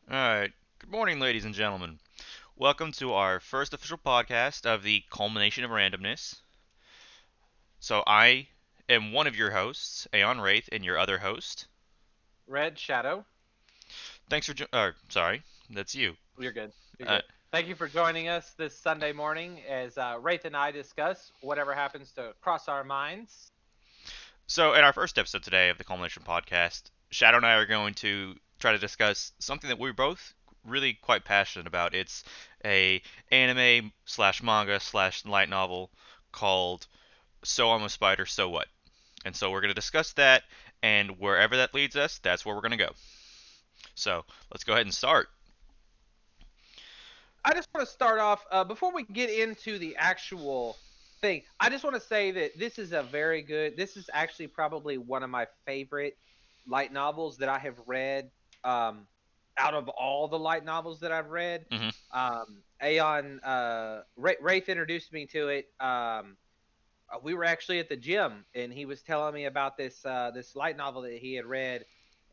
Alright, good morning, ladies and gentlemen. Welcome to our first official podcast of the Culmination of Randomness. So, I am one of your hosts, Aeon Wraith, and your other host. Red Shadow. Thanks for sorry, that's you. You're good. You're Uh, good. Thank you for joining us this Sunday morning as Wraith and I discuss whatever happens to cross our minds. so, in our first episode today of the Culmination podcast, Shadow and I are going to try to discuss something that we're both really quite passionate about. It's a anime slash manga slash light novel called So I'm a Spider, So What? And so we're going to discuss that, and wherever that leads us, that's where we're going to go. So let's go ahead and start. I just want to start off before we get into the actual thing. I just want to say that this is a very good. This is actually probably one of my favorite light novels that I have read. Out of all the light novels that I've read, Hmm. Aeon Wraith introduced me to it. We were actually at the gym, and he was telling me about this light novel that he had read,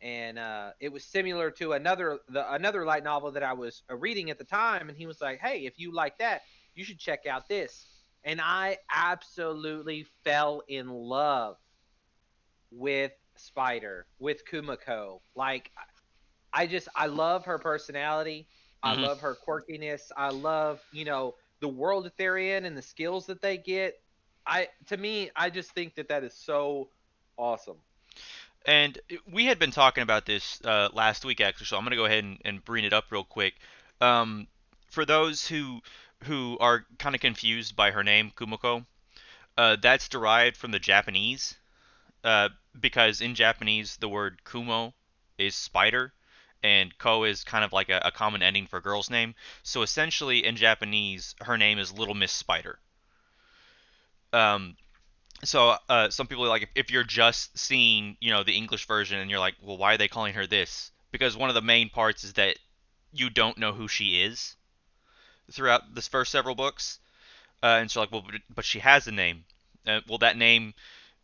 and it was similar to another light novel that I was reading at the time. And he was like, "Hey, if you like that, you should check out this." And I absolutely fell in love with Spider, with Kumiko. Like, I love her personality. I Hmm. love her quirkiness. I love, the world that they're in and the skills that they get. To me, I just think that is so awesome. And we had been talking about this last week, actually, so I'm going to go ahead and bring it up real quick. Um, for those who are kind of confused by her name, Kumiko, that's derived from the Japanese, uh, because in Japanese the word Kumo is spider, and Ko is kind of like a common ending for a girl's name. So essentially, in Japanese, her name is Little Miss Spider. Um, so some people are like, if you're just seeing the English version and you're like, well, why are they calling her this? Because one of the main parts is that you don't know who she is throughout this first several books, and so like, well, but she has a name. Well, that name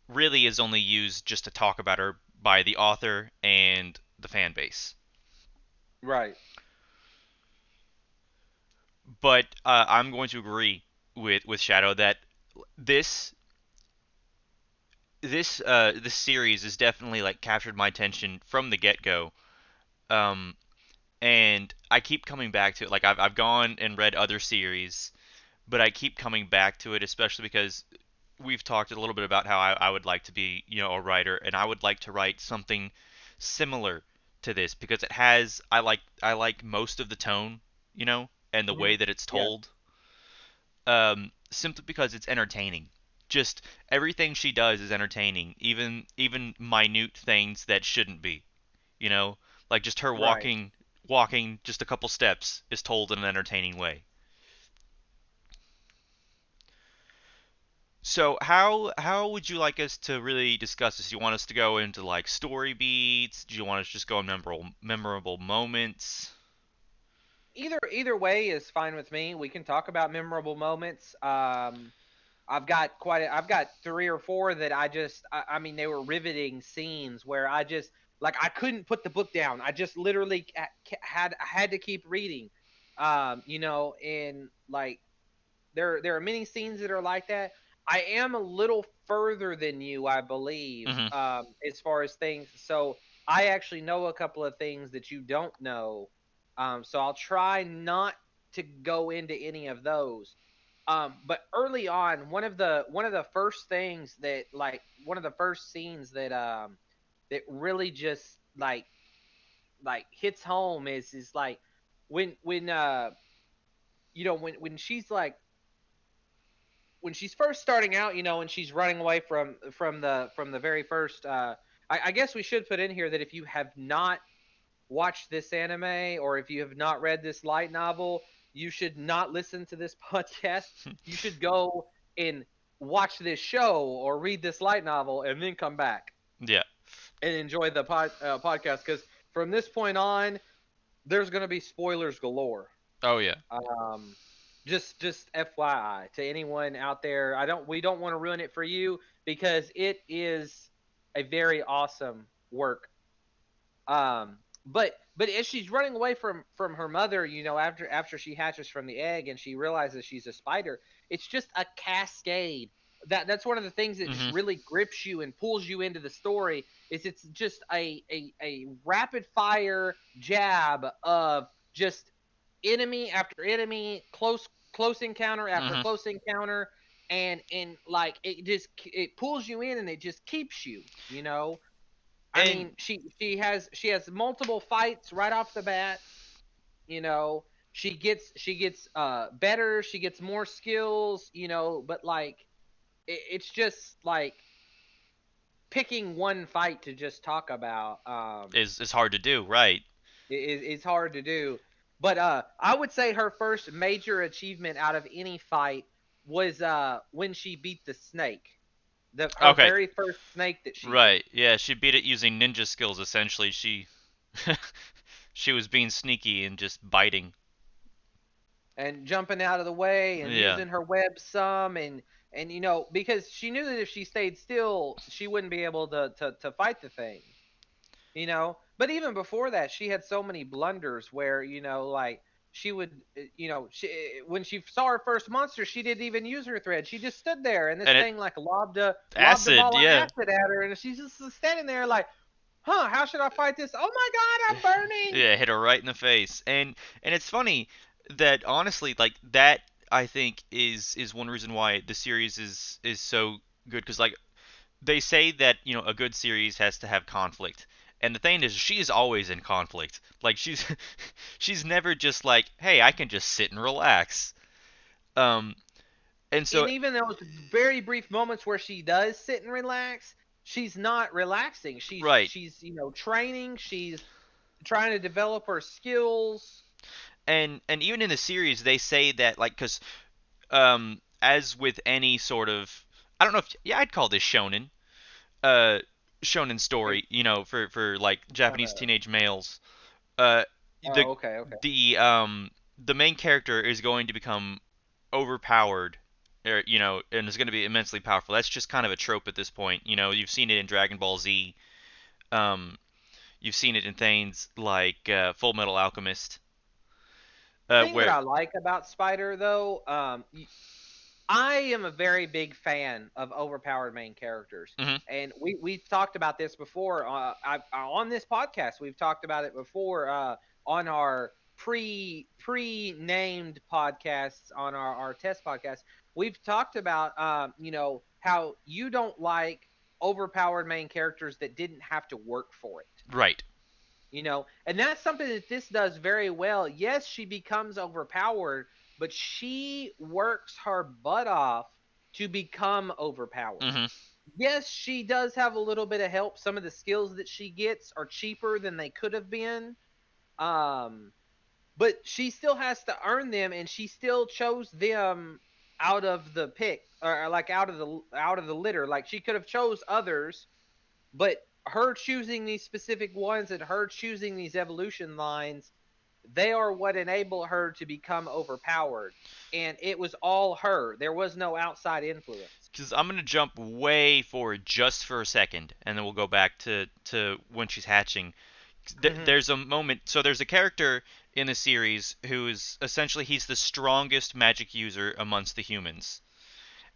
really is only used just to talk about her by the author and the fan base. Right. But I'm going to agree with Shadow that this this series has definitely like captured my attention from the get go. Um, and I keep coming back to it. Like I've gone and read other series, but I keep coming back to it, especially because we've talked a little bit about how I would like to be, a writer, and I would like to write something similar to this because I like most of the tone, and the Hmm. way that it's Yes. told, simply because it's entertaining. Just everything she does is entertaining, even minute things that shouldn't be, you know, like just her Right. walking just a couple steps is told in an entertaining way. So how would you like us to really discuss this? Do you want us to go into like story beats? Do you want us to just go on memorable moments? Either way is fine with me. We can talk about memorable moments. I've got three or four that I mean, they were riveting scenes where I just, like, I couldn't put the book down. I just literally I had to keep reading. And like, there are many scenes that are like that. I am a little further than you, I believe, Hmm. as far as things. So I actually know a couple of things that you don't know. So I'll try not to go into any of those. But early on, one of the first things that, like, one of the first scenes that really just, like hits home is like when when she's first starting out, and she's running away from the very first. I guess we should put in here that if you have not watched this anime, or if you have not read this light novel, you should not listen to this podcast. You should go and watch this show or read this light novel and then come back Yeah. and enjoy the podcast, because from this point on, there's going to be spoilers galore. Oh yeah. Um, just FYI to anyone out there, we don't want to ruin it for you, because it is a very awesome work. Um, but as she's running away from her mother, after she hatches from the egg and she realizes she's a spider, it's just a cascade. That's one of the things that just Hmm. really grips you and pulls you into the story. Is it's just a rapid fire jab of just enemy after enemy, close encounter after Hmm. close encounter, and like it pulls you in and it just keeps you. I And mean, she has multiple fights right off the bat. You know, she gets better. She gets more skills. But like it's just like picking one fight to just talk about. is hard to do, right? Is hard to do. But I would say her first major achievement out of any fight was when she beat the snake. Her Okay, very first snake that she right. beat. Yeah, she beat it using ninja skills. Essentially, she she was being sneaky and just biting. And jumping out of the way and Yeah, using her web some and because she knew that if she stayed still she wouldn't be able to fight the thing. But even before that she had so many blunders where like she would when she saw her first monster she didn't even use her thread. She just stood there and this and it thing like lobbed a acid. ball of Yeah, acid at her and she's just standing there like, huh, how should I fight this? Oh my god, I'm burning. yeah, hit her right in the face. And it's funny that honestly, like that, I think is one reason why the series is so good because like they say that a good series has to have conflict. And the thing is, she is always in conflict. Like she's she's never just like, hey, I can just sit and relax. Um, and so And even those very brief moments where she does sit and relax, she's not relaxing. She's right, she's training. She's trying to develop her skills. and even in the series, they say that like because as with any sort of I don't know if yeah I'd call this shonen uh shonen Like, story for like Japanese uh, teenage males uh the oh, okay, okay. the the main character is going to become overpowered and is going to be immensely powerful. That's just kind of a trope at this point. You've seen it in Dragon Ball Z. um you've seen it in things like Full Metal Alchemist Thing that where I like about Spider though, I am a very big fan of overpowered main characters, mhm, and we've talked about this before. On this podcast, we've talked about it before on our pre named podcasts on our test podcast. We've talked about how you don't like overpowered main characters that didn't have to work for it. right. And that's something that this does very well. Yes, she becomes overpowered, but she works her butt off to become overpowered. Mhm. Yes, she does have a little bit of help. Some of the skills that she gets are cheaper than they could have been. um but she still has to earn them, and she still chose them out of the pick, or like out of the litter. Like she could have chose others, but her choosing these specific ones and her choosing these evolution lines, they are what enable her to become overpowered. And it was all her. There was no outside influence. Because I'm gonna jump way forward just for a second, and then we'll go back to when she's hatching. Mm-hmm. There's a moment. So there's a character in the series who is essentially he's the strongest magic user amongst the humans,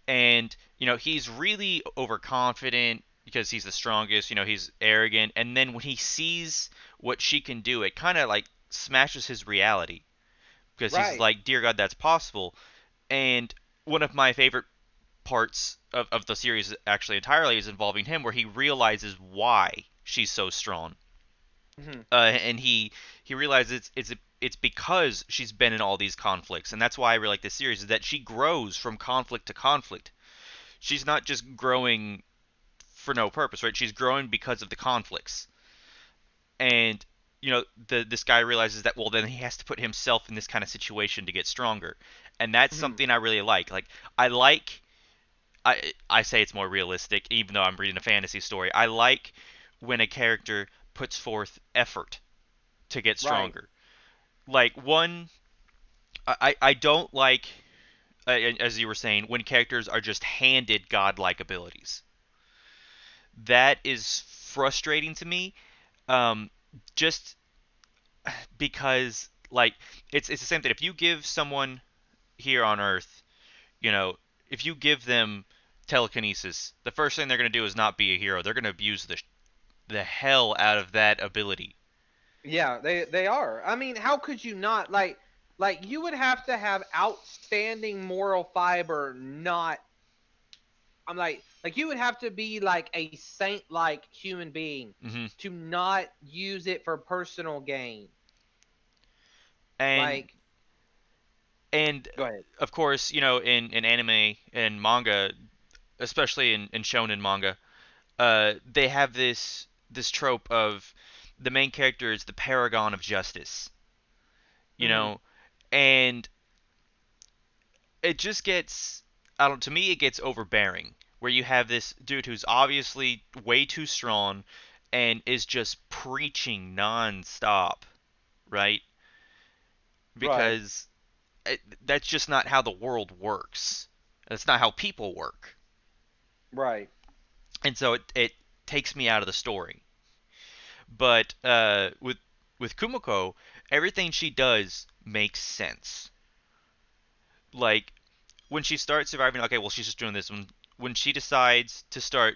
and he's really overconfident because he's the strongest. He's arrogant, and then when he sees what she can do, it kind of like smashes his reality because he's Right. like, dear God, that's possible. And one of my favorite parts of the series actually entirely is involving him where he realizes why she's so strong. Mm-hmm. And he realizes it's because she's been in all these conflicts, and that's why I really like this series is that she grows from conflict to conflict. She's not just growing for no purpose, right? She's growing because of the conflicts. And this guy realizes that, well, then he has to put himself in this kind of situation to get stronger. And that's Mm-hmm. something I really like. Like I like I say it's more realistic, even though I'm reading a fantasy story. I like when a character puts forth effort to get Right. stronger. Like one, I don't like, as you were saying, when characters are just handed godlike abilities. That is frustrating to me. Um, just because like it's the same thing. If you give someone here on Earth, you know, if you give them telekinesis, the first thing they're going to do is not be a hero. They're going to abuse the hell out of that ability. Yeah, they are. I mean, how could you not like you would have to have outstanding moral fiber, not I'm like you would have to be like a saint like human being Hmm. to not use it for personal gain. And Like and go ahead. of course, in anime and manga, especially in shonen manga, they have this trope of the main character is the paragon of justice, you Mhm. know, and it just gets, I don't, to me it gets overbearing where you have this dude who's obviously way too strong and is just preaching nonstop, right? Right. Because that's just not how the world works. That's not how people work. Right. And so it takes me out of the story. But with Kumiko, everything she does makes sense. Like when she starts surviving, okay, well she's just doing this. When she decides to start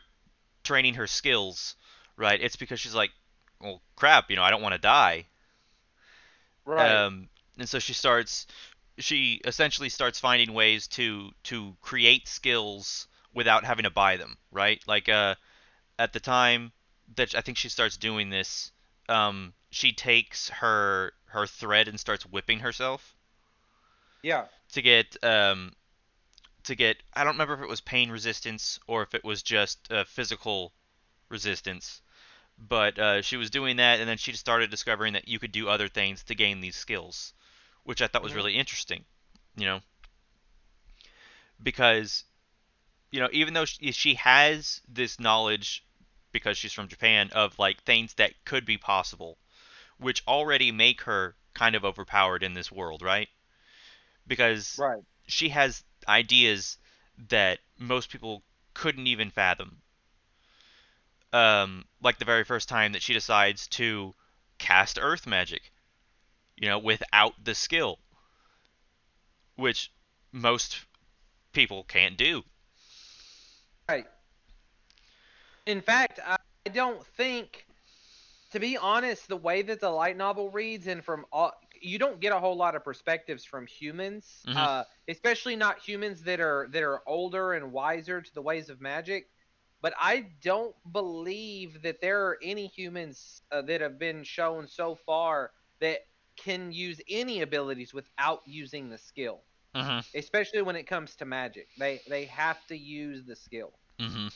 training her skills, right? It's because she's like, well, crap, I don't want to die. Right. Um, and so she essentially starts finding ways to create skills without having to buy them, right? Like at the time that I think she starts doing this, she takes her thread and starts whipping herself Yeah. to get I don't remember if it was pain resistance or if it was just physical resistance, but she was doing that, and then she started discovering that you could do other things to gain these skills, which I thought was Mhm. really interesting, you know, because even though she has this knowledge because she's from Japan of like things that could be possible, which already make her kind of overpowered in this world, right? Because Right. she has ideas that most people couldn't even fathom. Like the very first time that she decides to cast earth magic, without the skill, which most people can't do. Right. In fact, I don't think, to be honest, the way that the light novel reads and from all you don't get a whole lot of perspectives from humans, Hmm. especially not humans that are older and wiser to the ways of magic. But I don't believe that there are any humans that have been shown so far that can use any abilities without using the skill, Hmm. especially when it comes to magic. They have to use the skill. Hmm.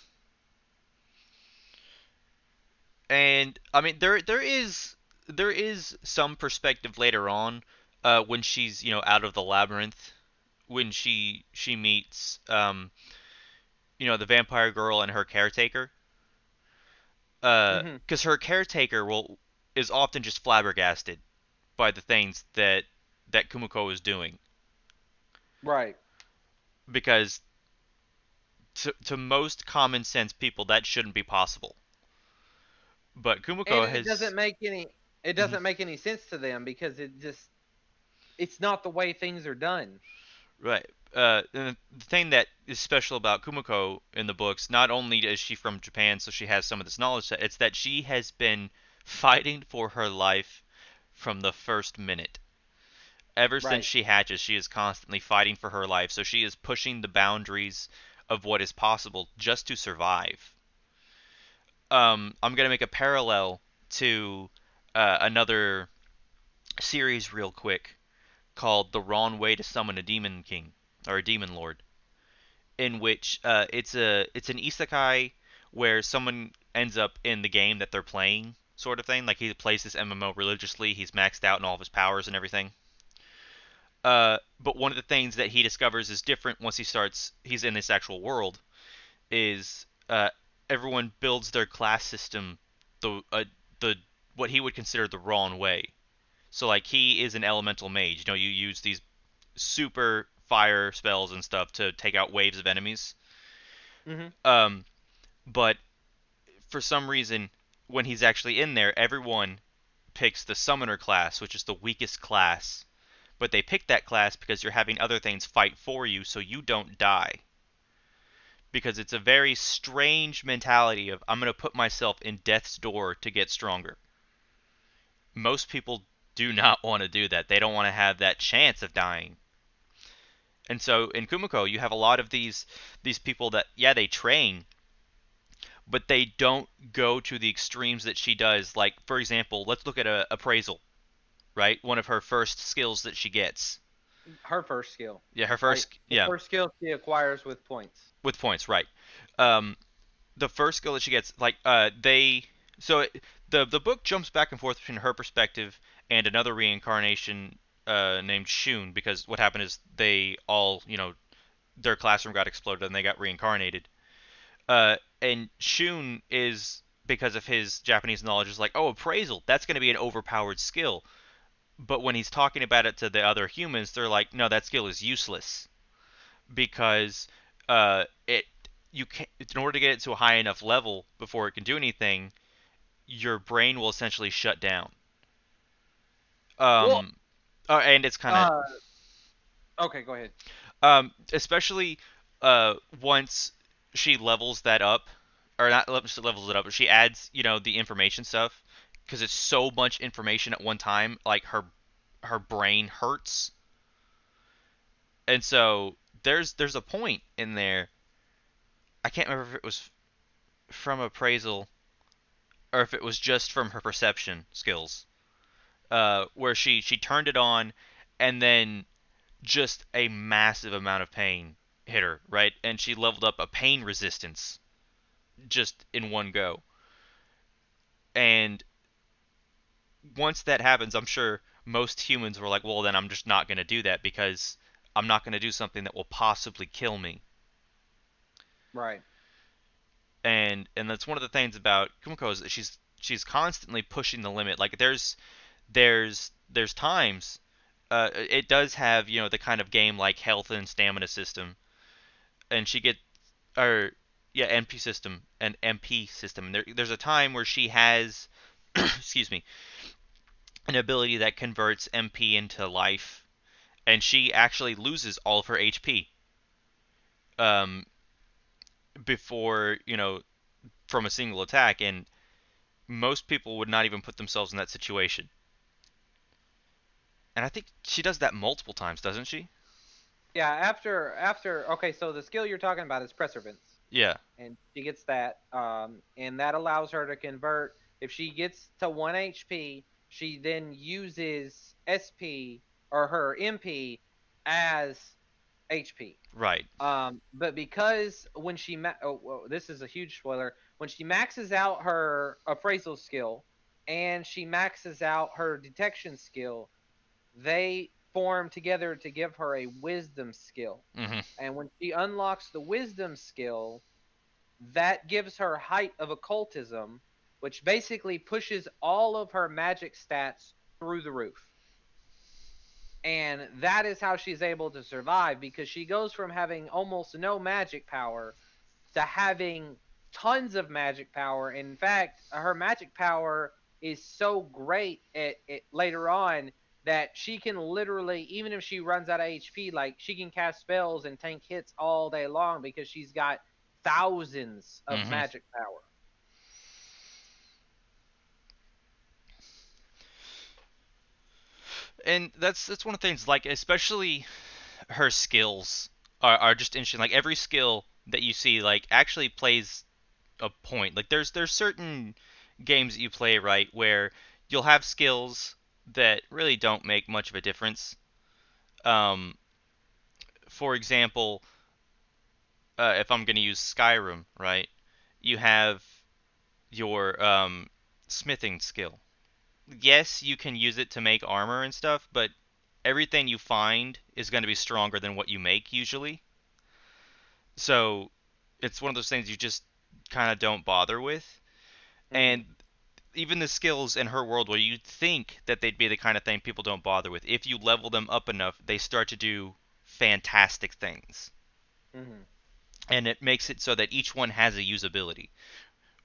And I mean, there is some perspective later on, when she's out of the labyrinth, when she meets the vampire girl and her caretaker, Hmm. because her caretaker is often just flabbergasted by the things that Kumiko is doing, Right. because to most common sense people that shouldn't be possible, but And Kumiko it doesn't has. make any it Mhm. doesn't make any sense to them because it's not the way things are done. Right. And the thing that is special about Kumiko in the books, not only is she from Japan, so she has some of this knowledge, it's that she has been fighting for her life from the first minute. Ever since Right. she hatches, she is constantly fighting for her life, so she is pushing the boundaries of what is possible just to survive. I'm gonna make a parallel to another series real quick called "The Wrong Way to Summon a Demon King" or a Demon Lord, in which it's an isekai where someone ends up in the game that they're playing, sort of thing. Like he plays this MMO religiously, he's maxed out in all of his powers and everything. But one of the things that he discovers is different once he's in this actual world is everyone builds their class system the what he would consider the wrong way. So like he is an elemental mage. You use these super fire spells and stuff to take out waves of enemies. Hmm. Um, but for some reason, when he's actually in there, everyone picks the summoner class, which is the weakest class. But they pick that class because you're having other things fight for you so you don't die. Because it's a very strange mentality of I'm going to put myself in death's door to get stronger. Most people do not want to do that. They don't want to have that chance of dying. And so in Kumiko, you have a lot of these people that yeah, they train, but they don't go to the extremes that she does. Like for example, let's look at a appraisal, right? One of her first skills that she gets. Her first skill, Yeah, her like first the yeah, first skill she acquires with points. with points, right. Um the first skill that she gets, like they so it, the book jumps back and forth between her perspective and another reincarnation named Shun, because what happened is they all, their classroom got exploded and they got reincarnated. And Shun is, because of his Japanese knowledge, is like, oh, appraisal, that's going to be an overpowered skill. But when he's talking about it to the other humans, they're like, no, that skill is useless because it you can, in order to get it to a high enough level before it can do anything, your brain will essentially shut down. Well, Um, and it's kind of uh, okay, go ahead. especially once she levels that up, or not she levels it up, but she adds, the information stuff, because it's so much information at one time. Like her brain hurts, and so there's a point in there. I can't remember if it was from appraisal or if it was just from her perception skills, where she turned it on, and then just a massive amount of pain hit her, right? And she leveled up a pain resistance just in one go. And once that happens, I'm sure most humans were like, well, then I'm just not going to do that because I'm not going to do something that will possibly kill me. Right. And that's one of the things about Kumiko is that she's constantly pushing the limit. Like there's times it does have, the kind of game like health and stamina system, and she get or yeah, NP system and MP system. There's a time where she has excuse me, an ability that converts MP into life, and she actually loses all of her HP um, before, from a single attack, and most people would not even put themselves in that situation. And I think she does that multiple times, doesn't she? Yeah, after okay, so the skill you're talking about is Preservance, Yeah. and she gets that, and that allows her to convert. If she gets to 1 HP, she then uses SP or her MP as HP. Right. But because when this is a huge spoiler. When she maxes out her appraisal skill and she maxes out her detection skill, they form together to give her a wisdom skill. Hmm. And when she unlocks the wisdom skill, that gives her height of occultism, which basically pushes all of her magic stats through the roof. And that is how she's able to survive, because she goes from having almost no magic power to having tons of magic power. In fact, her magic power is so great later on that she can literally, even if she runs out of HP, like she can cast spells and tank hits all day long because she's got thousands of Hmm. magic power. And that's one of the things, like especially her skills are just interesting. Like every skill that you see, like actually plays a point. Like there's certain games that you play, right, where you'll have skills that really don't make much of a difference. Um, for example, if I'm going to use Skyrim, right, you have your smithing skill. Yes, you can use it to make armor and stuff, but everything you find is going to be stronger than what you make usually. So it's one of those things you just kind of don't bother with. Mm-hmm. And even the skills in her world where you'd think that they'd be the kind of thing people don't bother with, if you level them up enough, they start to do fantastic things. Mm-hmm. And it makes it so that each one has a usability,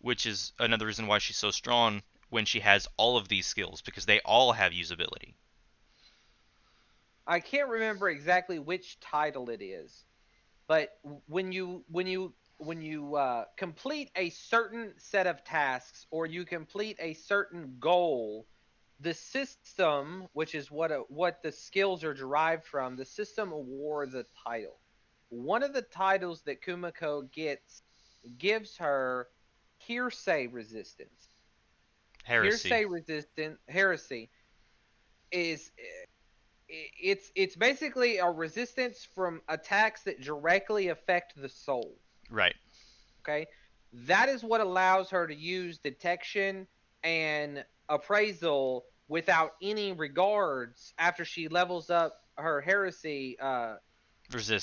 which is another reason why she's so strong when she has all of these skills because they all have usability. I can't remember exactly which title it is, but when you complete a certain set of tasks or you complete a certain goal, the system, which is what the skills are derived from, the system awards a title. One of the titles that Kumiko gets gives her hearsay resistance. Heresy. Heresy is it's basically a resistance from attacks that directly affect the soul. Right. Okay, that is what allows her to use detection and appraisal without any regards after she levels up her heresy.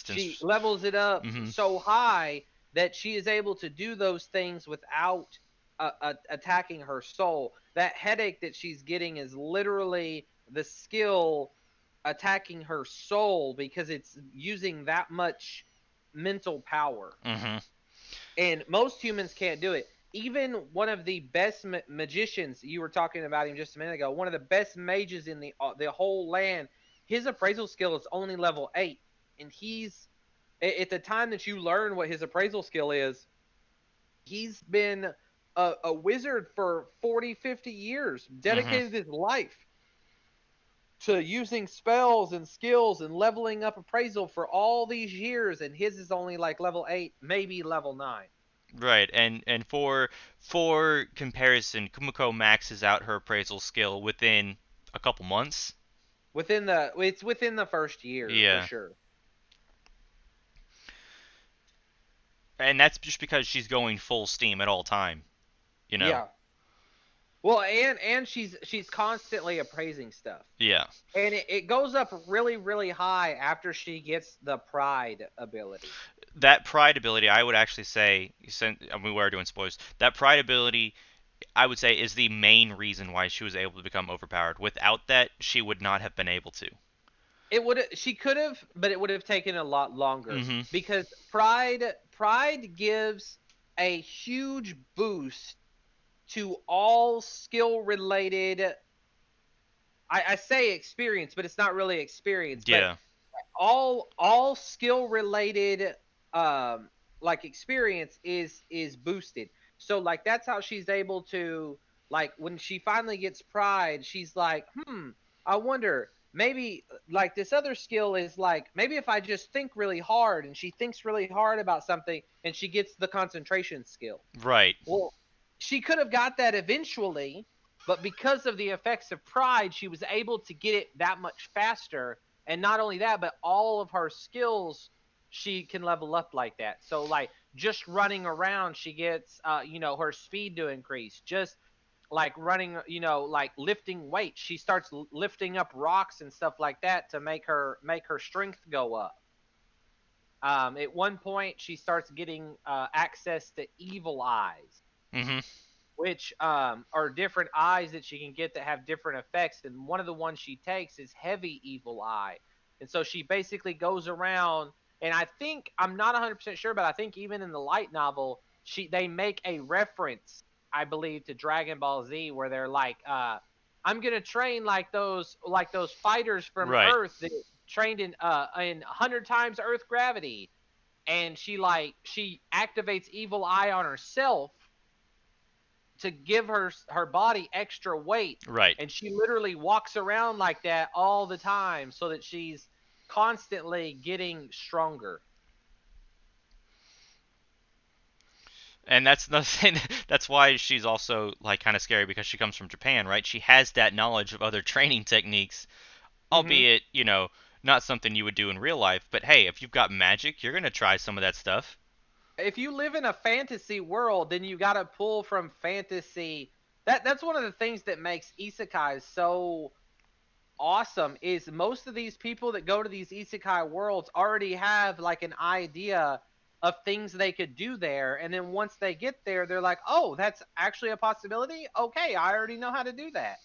She Resistance. levels it up Hmm. so high that she is able to do those things without attacking her soul. That headache that she's getting is literally the skill attacking her soul because it's using that much mental power. Hmm. And most humans can't do it. Even one of the best magicians, you were talking about him just a minute ago, one of the best mages in the whole land, his appraisal skill is only level 8. And he's, at the time that you learn what his appraisal skill is, he's been a wizard for 40, 50 years, Hmm. dedicated his life to using spells and skills and leveling up appraisal for all these years, and his is only like level 8, maybe level 9. Right, and for comparison, Kumiko maxes out her appraisal skill within a couple months. It's within the first year for Yeah, sure. and that's just because she's going full steam at all time. You know. Yeah. Well, and she's constantly appraising stuff. Yeah. And it goes up really, really high after she gets the pride ability. That pride ability, I would actually say, I mean, we are doing spoilers. That pride ability, I would say, is the main reason why she was able to become overpowered. Without that, she would not have been able to. She could have, but it would have taken a lot longer Hmm. because pride gives a huge boost to all skill related. I say experience, but it's not really experience. But Yeah. all skill related um like experience is boosted. So like that's how she's able to, like, when she finally gets pride, she's like, I wonder, maybe like this other skill is like, maybe if I just think really hard, and she thinks really hard about something and she gets the concentration skill. Right. Well, she could have got that eventually, but because of the effects of pride, she was able to get it that much faster. And not only that, but all of her skills she can level up like that. So like just running around, she gets her speed to increase. Just like running, like lifting weights, she starts lifting up rocks and stuff like that to make her strength go up. At one point, she starts getting access to evil eyes, Hmm. which are different eyes that she can get that have different effects. And one of the ones she takes is Heavy Evil Eye. And so she basically goes around, and I think, I'm not 100% sure, but I think even in the light novel, they make a reference, I believe, to Dragon Ball Z, where they're like, I'm gonna train like those fighters from Right. Earth that trained in 100 times Earth gravity. And she activates Evil Eye on herself to give her body extra weight, Right. and she literally walks around like that all the time so that she's constantly getting stronger. And that's nothing. That's why she's also like kind of scary because she comes from Japan, right? She has that knowledge of other training techniques, Hmm. albeit not something you would do in real life. But hey, if you've got magic, you're gonna try some of that stuff. If you live in a fantasy world, then you got to pull from fantasy. That's one of the things that makes isekais so awesome, is most of these people that go to these isekai worlds already have like an idea of things they could do there, and then once they get there, they're like, oh, that's actually a possibility. Okay, I already know how to do that.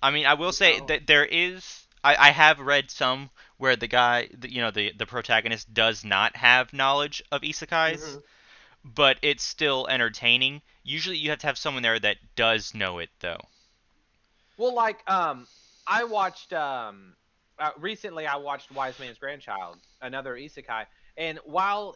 I mean, I will you say know that there is. I have read some where the guy, the protagonist does not have knowledge of isekais, hmm but it's still entertaining Usually you have to have someone there that does know it though. Well, like I watched recently I watched Wise Man's Grandchild, another isekai, and while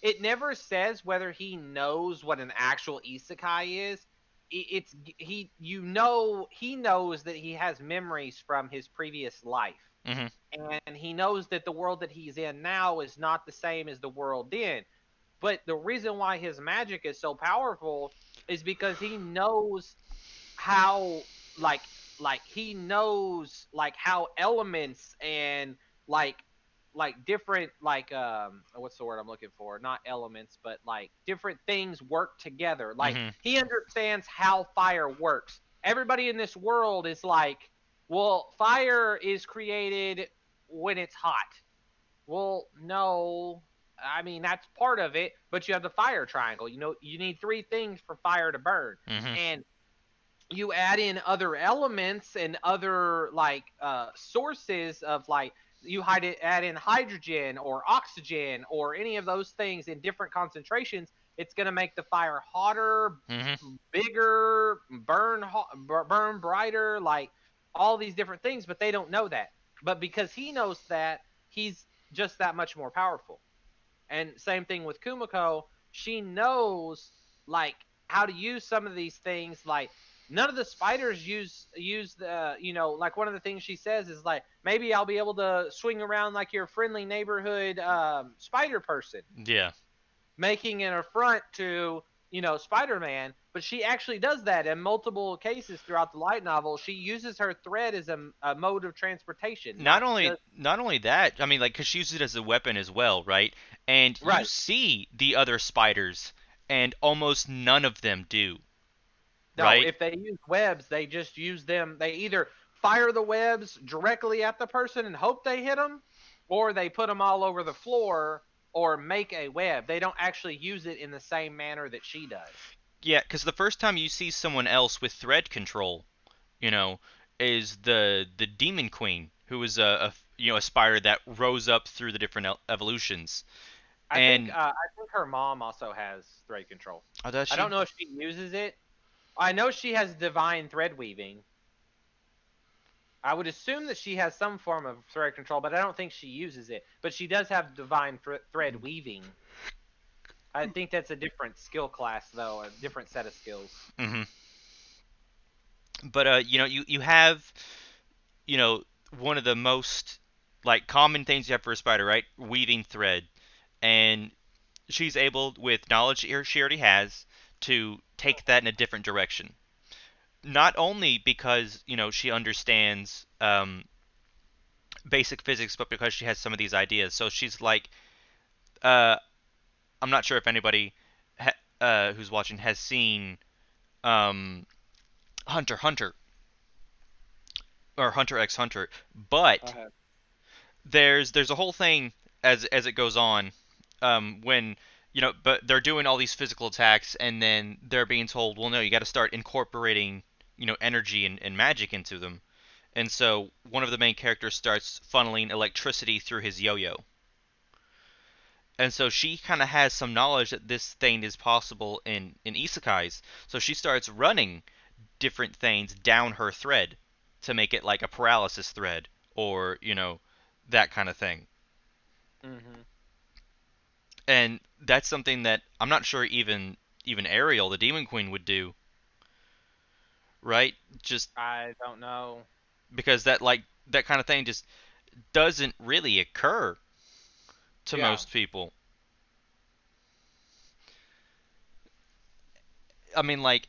it never says whether he knows what an actual isekai is. It's he you know he knows that he has memories from his previous life, Mhm. and he knows that the world that he's in now is not the same as the world then. But the reason why his magic is so powerful is because he knows how like he knows like how elements and like different what's the word I'm looking for, not elements but like different things work together. Like Mhm. he understands how fire works. Everybody in this world is like, well, fire is created when it's hot. Well, no, I mean that's part of it, but you have the fire triangle. You know, you need three things for fire to burn. Mhm. And you add in other elements and other sources of like add in hydrogen or oxygen or any of those things in different concentrations, it's going to make the fire hotter, Mhm. bigger, burn brighter, like all these different things. But they don't know that. But because he knows that, he's just that much more powerful. And same thing with Kumiko. She knows like how to use some of these things. Like none of the spiders use the like one of the things she says is like, maybe I'll be able to swing around like your friendly neighborhood spider person, Yeah. making an affront to Spider-Man. But she actually does that in multiple cases throughout the light novel. She uses her thread as a mode of transportation, Not not only just not only that, I mean, like, 'cause she uses it as a weapon as well, right? And you right. see the other spiders, and almost none of them do, No, right? if they use webs, they just use them. They either fire the webs directly at the person and hope they hit them, or they put them all over the floor or make a web. They don't actually use it in the same manner that she does. Yeah, 'cause the first time you see someone else with thread control, you know, is the Demon Queen, who is a spider that rose up through the different evolutions. And I think her mom also has thread control. oh, does I don't she? know if she uses it. I know she has divine thread weaving. I would assume that she has some form of thread control, but I don't think she uses it. But she does have divine thread weaving. I think that's a different skill class, though, a different set of skills. Hmm. But you have you know one of the most like common things you have for a spider, right? Weaving thread, and she's able with knowledge she already has to take that in a different direction. Not only because she understands basic physics, but because she has some of these ideas. So she's like, uh, I'm not sure if anybody who's watching has seen um, Hunter x Hunter or Hunter x Hunter, but Okay. there's a whole thing as it goes on when but they're doing all these physical attacks and then they're being told, well, no, you got to start incorporating energy and magic into them. And so one of the main characters starts funneling electricity through his yo-yo. And so she kind of has some knowledge that this thing is possible in isekais. So she starts running different things down her thread to make it like a paralysis thread or that kind of thing. Hmm. And that's something that I'm not sure even Ariel, the Demon Queen, would do, right? Just I don't know. because that kind of thing just doesn't really occur to Yeah. most people. I mean, like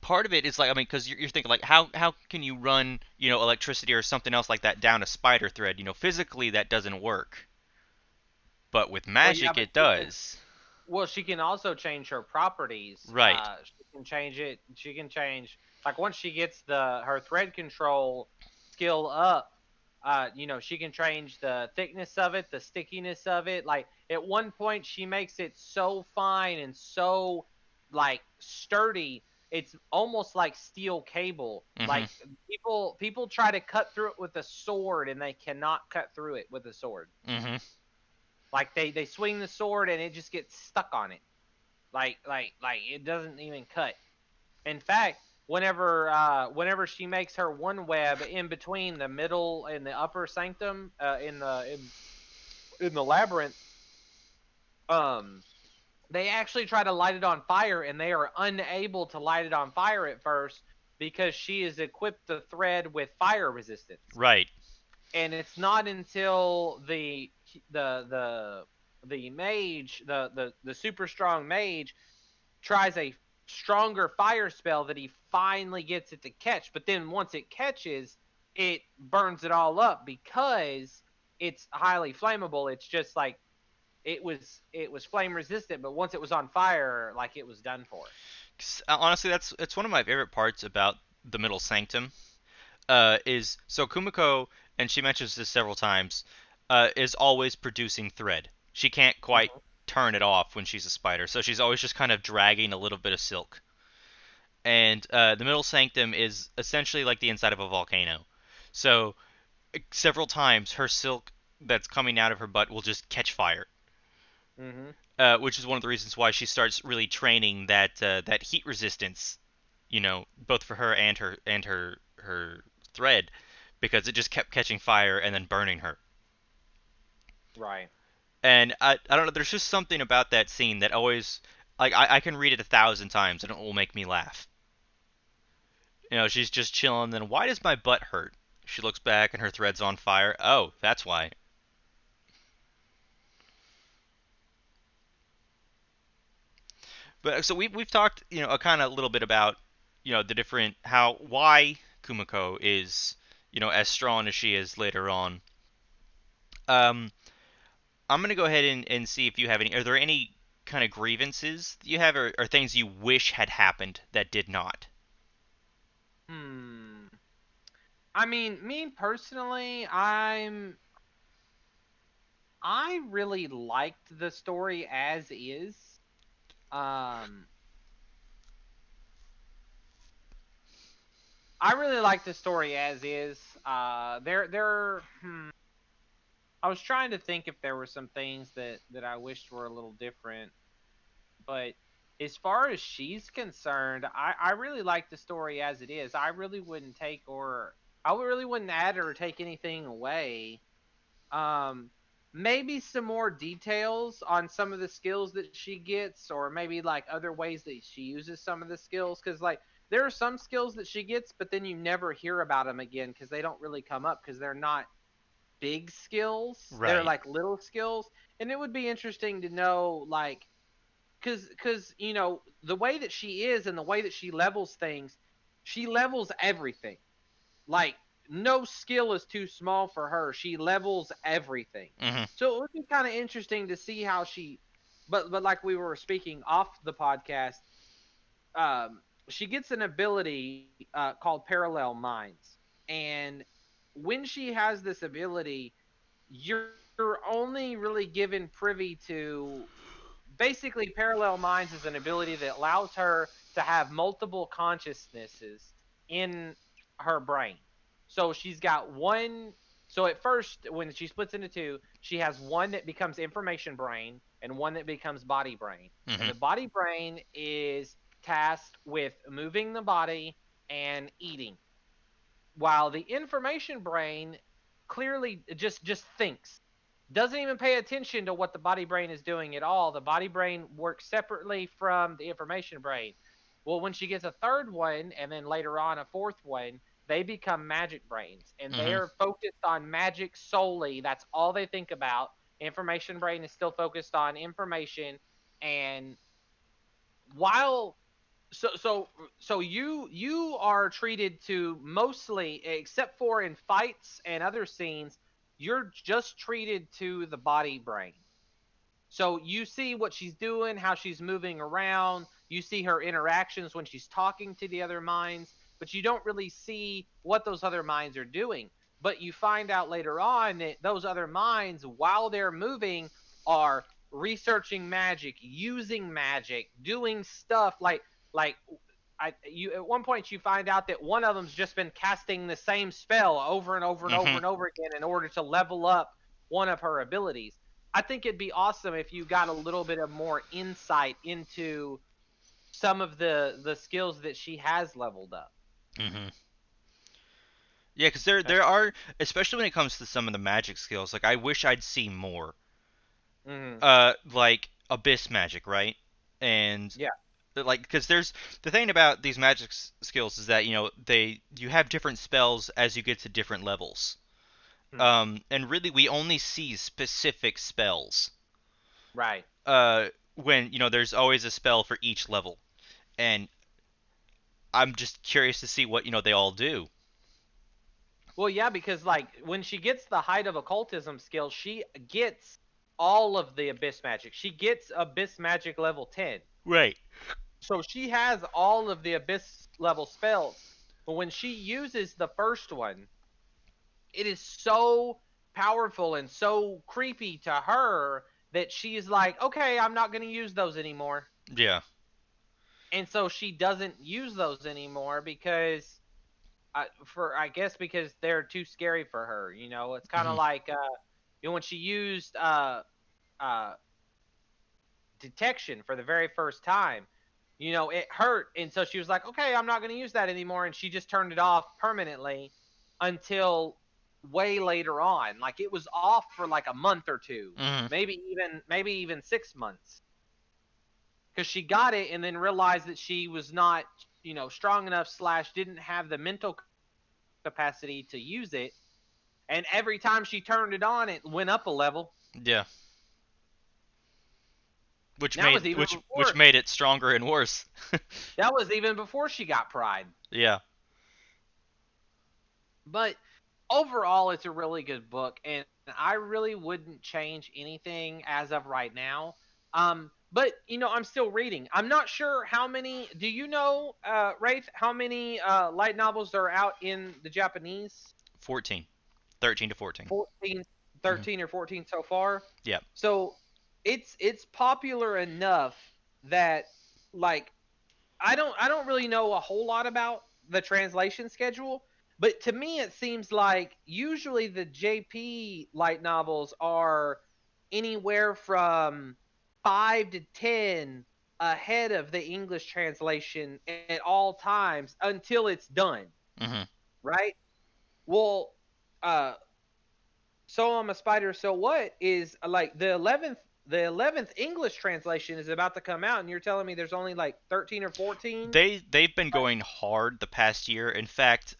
part of it is like I mean, because you're thinking like how can you run electricity or something else like that down a spider thread? Physically that doesn't work, but with Well, yeah, magic but it does. she can also change her properties. Right. She can change it. She can change like once she gets the her thread control skill up. She can change the thickness of it, the stickiness of it. Like at one point, she makes it so fine and so like sturdy. It's almost like steel cable. Mhm. Like people try to cut through it with a sword, and they cannot cut through it with a sword. Mhm. Like they swing the sword and it just gets stuck on it. Like it doesn't even cut. In fact, whenever she makes her one web in between the middle and the upper sanctum, in the labyrinth, um, they actually try to light it on fire, and they are unable to light it on fire at first because she has equipped the thread with fire resistance. Right. And it's not until the mage, the super strong mage, tries a stronger fire spell that he finally gets it to catch. But then once it catches, it burns it all up because it's highly flammable. It's just like it was flame resistant, but once it was on fire, like it was done for. Honestly, that's it's one of my favorite parts about the Middle Sanctum. Is so Kumiko, and she mentions this several times, is always producing thread. She can't quite Mm-hmm. turn it off when she's a spider, so she's always just kind of dragging a little bit of silk. And the Middle Sanctum is essentially like the inside of a volcano. So several times her silk that's coming out of her butt will just catch fire, Mm-hmm. which is one of the reasons why she starts really training that heat resistance, both for her and her thread, because it just kept catching fire and then burning her. Right. And I don't know, there's just something about that scene that always, like, I can read it 1,000 times and it will make me laugh. She's just chilling, then why does my butt hurt? She looks back and her thread's on fire. Oh, that's why. But so we've talked, a kind of little bit about, the different how why Kumiko is, as strong as she is later on. Um, I'm gonna go ahead and see if you have any. Are there any kind of grievances that you have, or things you wish had happened that did not? Hmm. I mean, me personally, I really liked the story as is. Um, I really like the story as is. I was trying to think if there were some things that I wished were a little different, but as far as she's concerned, I really like the story as it is. I really wouldn't add or take anything away. Um, Maybe some more details on some of the skills that she gets, or maybe like other ways that she uses some of the skills. Because like there are some skills that she gets, but then you never hear about them again because they don't really come up because they're not big skills. They're Right. like little skills, and it would be interesting to know like because the way that she is and the way that she levels things, she levels everything. Like no skill is too small for her. She levels everything. Hmm. So it would be kind of interesting to see how she but like we were speaking off the podcast, she gets an ability called parallel minds. And when she has this ability, you're only really given privy to basically parallel minds is an ability that allows her to have multiple consciousnesses in her brain. So she's got one. So at first, when she splits into two, she has one that becomes information brain and one that becomes body brain. And Hmm. the body brain is tasked with moving the body and eating, while the information brain clearly just thinks, doesn't even pay attention to what the body brain is doing at all. The body brain works separately from the information brain. Well, when she gets a third one and then later on a fourth one, they become magic brains and they Hmm. are focused on magic solely. That's all they think about. Information brain is still focused on information. And while so you are treated to mostly, except for in fights and other scenes, you're just treated to the body brain. So you see what she's doing, how she's moving around, you see her interactions when she's talking to the other minds, but you don't really see what those other minds are doing. But you find out later on that those other minds, while they're moving, are researching magic, using magic, doing stuff like you at one point you find out that one of them's just been casting the same spell over and over and over Hmm. and over again in order to level up one of her abilities. I think it'd be awesome if you got a little bit of more insight into some of the skills that she has leveled up. Hmm. Yeah, because there are, especially when it comes to some of the magic skills. Like I wish I'd see more. Mm-hmm. Like abyss magic, right? And Yeah. like because there's the thing about these magic skills is that you have different spells as you get to different levels. Hmm. And really we only see specific spells. Right. When there's always a spell for each level, and I'm just curious to see what they all do. Well, yeah, because like when she gets the height of occultism skill, she gets all of the abyss magic. She gets abyss magic level 10. Right. So she has all of the abyss level spells. But when she uses the first one, it is so powerful and so creepy to her that she's like, okay, I'm not going to use those anymore. Yeah. And so she doesn't use those anymore because I guess because they're too scary for her. It's kind of Hmm. like when she used uh, detection for the very first time. It hurt, and so she was like, "Okay, I'm not going to use that anymore," and she just turned it off permanently until way later on. Like it was off for like a month or two, Hmm. maybe even 6 months, because she got it and then realized that she was not strong enough slash didn't have the mental capacity to use it. And every time she turned it on, it went up a level. Yeah. Which That made was even which before. made it stronger and worse. That was even before she got pride. Yeah. But overall, it's a really good book, and I really wouldn't change anything as of right now. But I'm still reading. I'm not sure how many. Do you know, Rafe, how many light novels are out in the Japanese? 14. 13 to 14. 14, Hmm. 13 or 14 so far. Yeah. So it's popular enough that like I don't really know a whole lot about the translation schedule, but to me it seems like usually the JP light novels are anywhere from 5 to 10 ahead of the English translation at all times until it's done, Hmm. right? Well, uh so I'm a Spider, so what is like the 11th English translation is about to come out, and you're telling me there's only like 13 or 14? They've been going hard the past year. In fact,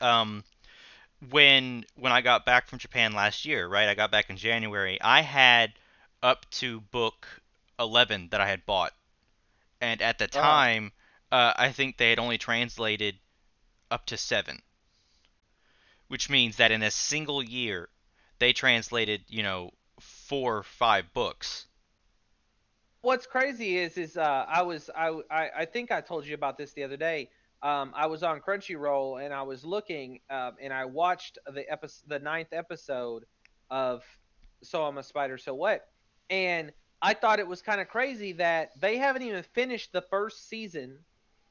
when I got back from Japan last year, right? I got back in January. I had up to book 11 that I had bought, and at the Uh-huh. time, I think they had only translated up to 7, which means that in a single year, they translated 4 or 5 books. What's crazy is I think I told you about this the other day. I was on Crunchyroll and I was looking and I watched the ninth episode of So I'm a Spider, So What, and I thought it was kind of crazy that they haven't even finished the first season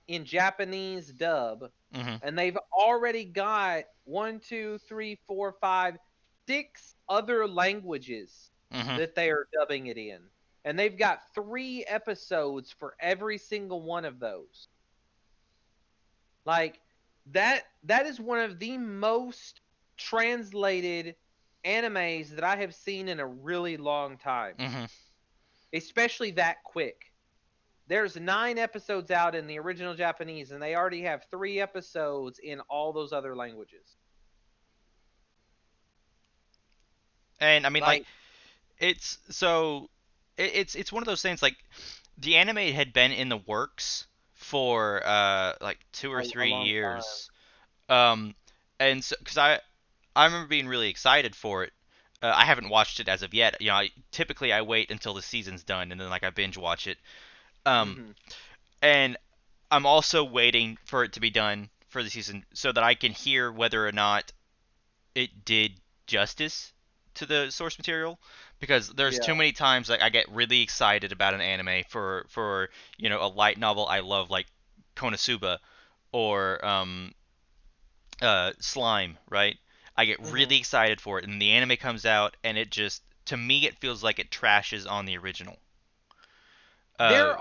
in Japanese dub, Hmm. and they've already got one, two, three, four, five, 6 other languages Hmm. that they are dubbing it in, and they've got 3 episodes for every single one of those. Like that is one of the most translated animes that I have seen in a really long time, Hmm. especially that quick. There's 9 episodes out in the original Japanese, and they already have 3 episodes in all those other languages. And I mean, like, Like it's so it's one of those things like the anime had been in the works for like two or a three long time. years. Um, and so because I remember being really excited for it. I haven't watched it as of yet. Typically I wait until the season's done and then like I binge watch it. Um, Hmm. and I'm also waiting for it to be done for the season so that I can hear whether or not it did justice to the source material, because there's Yeah. too many times like I get really excited about an anime for a light novel I love like Konosuba or Slime, right? I get Hmm. really excited for it and the anime comes out and it just to me it feels like it trashes on the original. Uh,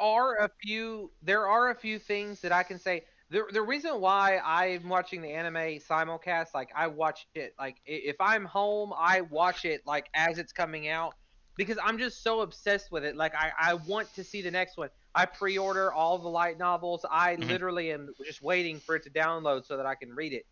There are a few things that I can say. The reason why I'm watching the anime simulcast, like I watch it, like if I'm home, I watch it like as it's coming out because I'm just so obsessed with it. Like I want to see the next one. I pre-order all the light novels. I mhm, literally am just waiting for it to download so that I can read it.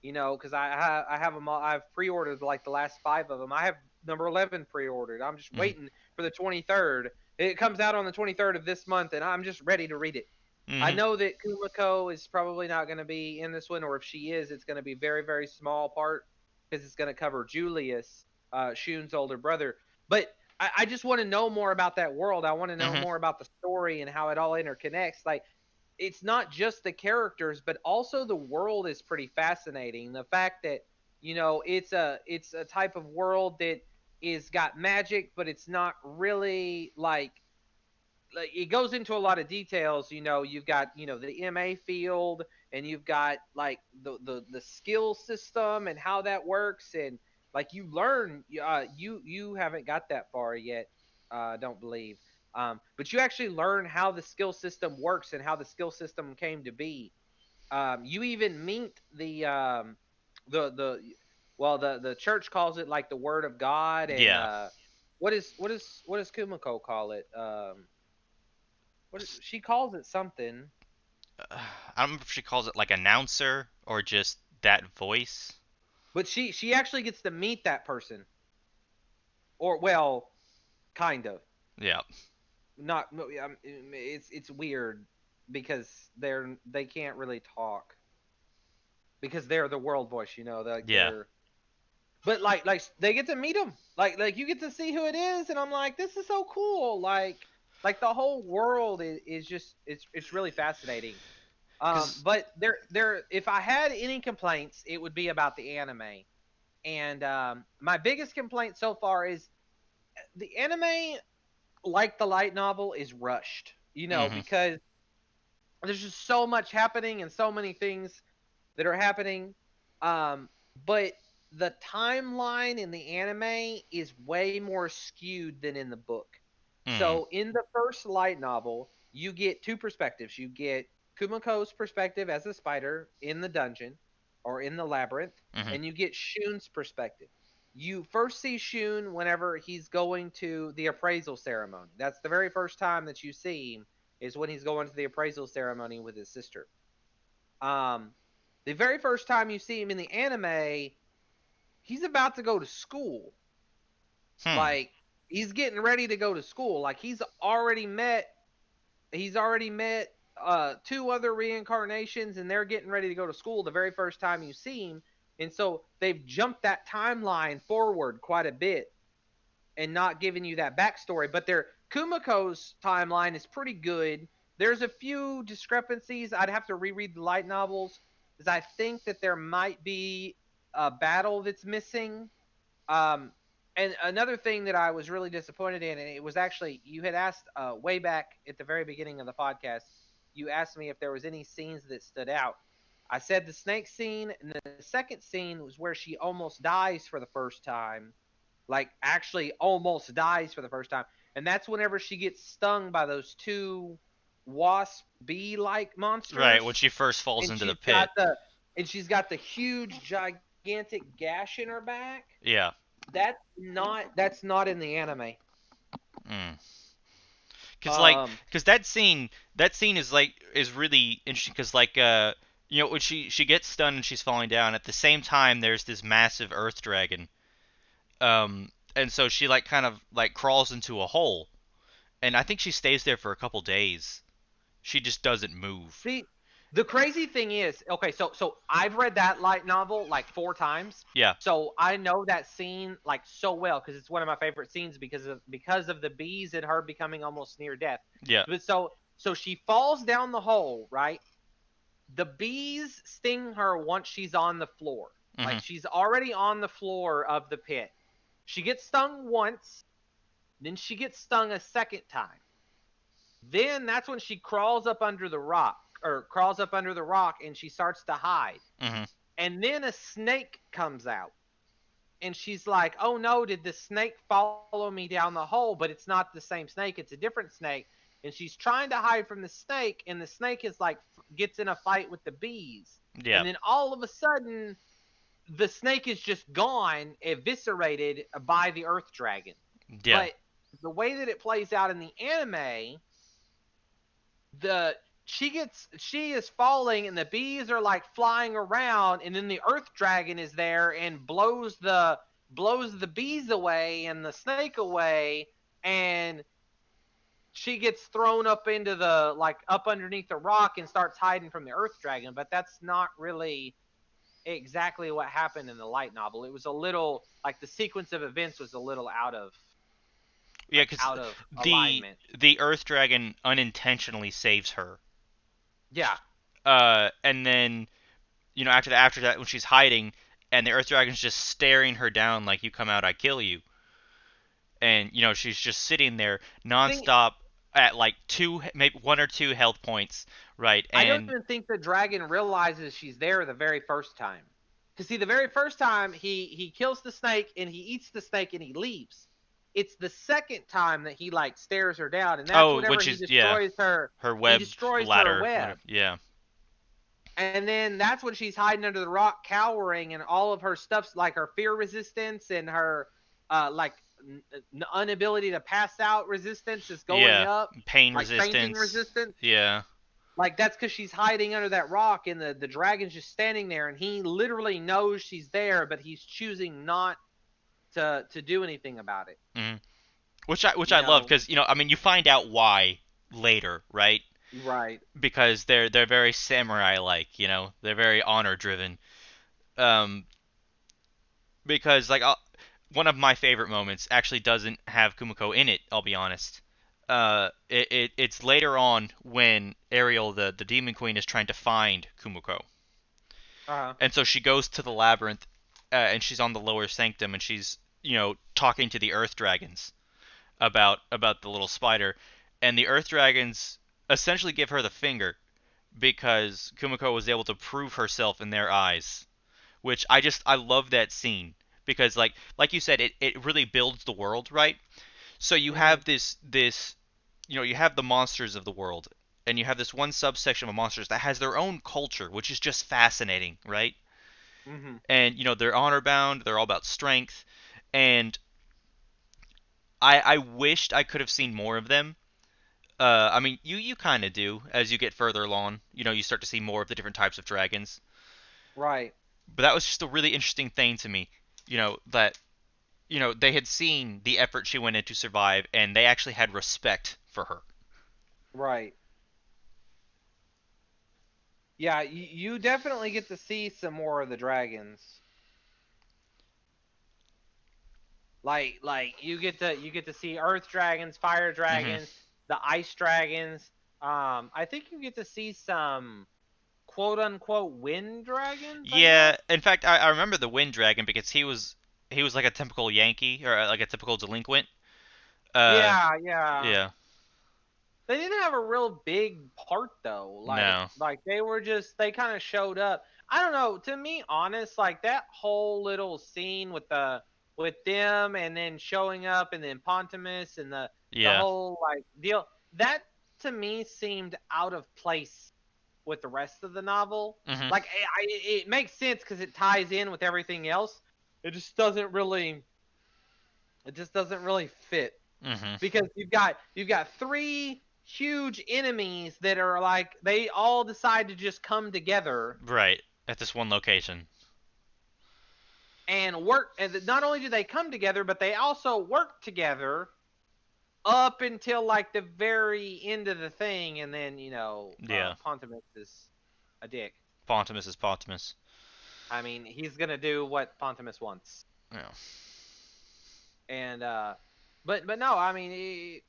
Because I have them all. I've pre-ordered like the last five of them. I have number 11 pre-ordered. I'm just mhm, waiting for the 23rd. It comes out on the 23rd of this month, and I'm just ready to read it. I mhm, know that Kumiko is probably not going to be in this one, or if she is, it's going to be very, very small part because it's going to cover Julius, Shun's older brother. But I just want to know more about that world. I want to know mhm, more about the story and how it all interconnects. Like it's not just the characters, but also the world is pretty fascinating. The fact that it's a type of world that is got magic, but it's not really like it goes into a lot of details. You've got the MA field, and you've got like the skill system and how that works, and like you learn. You haven't got that far yet, I don't believe. But you actually learn how the skill system works and how the skill system came to be. You even meet the well, the church calls it like the word of God, and yeah. what does Kumiko call it? She calls it something, I don't remember if she calls it like announcer or just that voice. but she actually gets to meet that person, or well, kind of. Yeah, Not it's weird because they can't really talk because they're the world voice, like yeah. they're. But like they get to meet him, like you get to see who it is, and I'm like, this is so cool. Like the whole world is just it's really fascinating. Cause But there if I had any complaints, it would be about the anime. And my biggest complaint so far is the anime, like the light novel, is rushed. mhm, Because there's just so much happening and so many things that are happening. But the timeline in the anime is way more skewed than in the book. mhm, So in the first light novel, you get two perspectives. You get Kumiko's perspective as a spider in the dungeon or in the labyrinth, mhm, and you get Shun's perspective. You first see Shun whenever he's going to the appraisal ceremony. That's the very first time that you see him, is when he's going to the appraisal ceremony with his sister. Um, the very first time you see him in the anime, he's about to go to school. hmm. Like he's getting ready to go to school. Like he's already met two other reincarnations, and they're getting ready to go to school the very first time you see him. And so they've jumped that timeline forward quite a bit and not giving you that backstory. But their Kumiko's timeline is pretty good. There's a few discrepancies. I'd have to reread the light novels because I think that there might be a battle that's missing. Um, and another thing that I was really disappointed in, and it was actually you had asked way back at the very beginning of the podcast, you asked me if there was any scenes that stood out. I said the snake scene, and the second scene was where she almost dies for the first time, like actually almost dies for the first time, and that's whenever she gets stung by those two wasp bee like Right when monsters, she first falls and into the she's pit. got the huge gigantic gash in her back. Yeah. That's not in the anime. Mm. Cause like, Um, cause that scene is really interesting. Cause like, when she gets stunned and she's falling down, at the same time there's this massive earth dragon. And so she like kind of like crawls into a hole, and I think she stays there for a couple days. She just doesn't move. See, the crazy thing is, okay, so I've read that light novel like four times, Yeah. so I know that scene like so well because it's one of my favorite scenes because of the bees and her becoming almost near death. Yeah. But so she falls down the hole, right? The bees sting her once she's on the floor. Like Mhm. she's already on the floor of the pit. She gets stung once, then she gets stung a second time. Then that's when she crawls up under the rock and she starts to hide. Mhm. And then a snake comes out. and she's like, "Oh no, did the snake follow me down the hole?" But it's not the same snake; it's a different snake. And she's trying to hide from the snake, and the snake is like gets in a fight with the bees, Yeah. and then all of a sudden, the snake is just gone, eviscerated by the Earth Dragon. Yeah. But the way that it plays out in the anime, the she is falling and the bees are like flying around, and then the Earth Dragon is there and blows the bees away and the snake away, and she gets thrown up into the like up underneath the rock and starts hiding from the Earth Dragon. But that's not really exactly what happened in the light novel. It was a little like the sequence of events was a little Yeah, because out of the alignment. the Earth Dragon unintentionally saves her. Yeah. And then after that when she's hiding, and the Earth Dragon's just staring her down like, "You come out, I kill you," and she's just sitting there Thing nonstop at like two, maybe one or two health points, right? I don't And even think the dragon realizes she's there the very first time. Cause see, the very first time he kills the snake and he eats the snake and he leaves. It's the second time that he like stares her down, and that's oh, when whenever he she's, yeah, destroys her. her He web destroys her ladder, web. whatever. Yeah. And then that's when she's hiding under the rock, cowering, and all of her stuff's like her fear resistance and her like inability to pass out resistance is going Yeah. up, Pain like fainting resistance. resistance. Yeah. Like that's because she's hiding under that rock, and the dragon's just standing there, and he literally knows she's there, but he's choosing not to do anything about it. Mhm. Which I You love, know, because I mean, you find out why later, right? right? Because they're very samurai like, they're very honor driven. Um, because like, one of my favorite moments actually doesn't have Kumiko in it. I'll be honest. It's later on when Ariel, the demon queen, is trying to find Kumiko, Uh huh. and so she goes to the labyrinth, and she's on the lower sanctum, and she's talking to the earth dragons about the little spider, and the earth dragons essentially give her the finger because Kumiko was able to prove herself in their eyes, which I love that scene because like you said, it really builds the world, right? So you Mhm. have this you have the monsters of the world, and you have this one subsection of monsters that has their own culture, which is just fascinating, right? Mhm. And they're honor bound, they're all about strength, and I wished I could have seen more of them. I mean, you kind of do as you get further along. You start to see more of the different types of dragons. Right. But that was just a really interesting thing to me. That they had seen the effort she went in to survive, and they actually had respect for her. Right. Yeah. You definitely get to see some more of the dragons. Like you get to see earth dragons, fire Hmm. dragons, the ice dragons. I think you get to see some quote unquote wind dragons, I guess. Yeah, in fact, I remember the Wind Dragon because he was like a typical Yankee, or like a typical delinquent. Uh, Yeah, yeah. yeah, They didn't have a real big part though. no, Like they were just they kind of showed up. I don't know. To me, honest, like that whole little scene with them and then showing up and then Pontimus and the yeah, whole like deal that to me seemed out of place with the rest of the novel. hmm, Like it makes sense because it ties in with everything else. It just doesn't really. It just doesn't really fit hmm, because you've got three huge enemies that are like they all decide to just come together right, at this one location. and work, and not only do they come together but they also work together up until like the very end of the thing, and then Yeah, Pontimus is a dick. Pontimus is Pontimus. I mean, he's gonna do what Pontimus wants. Yeah. And but no, I mean,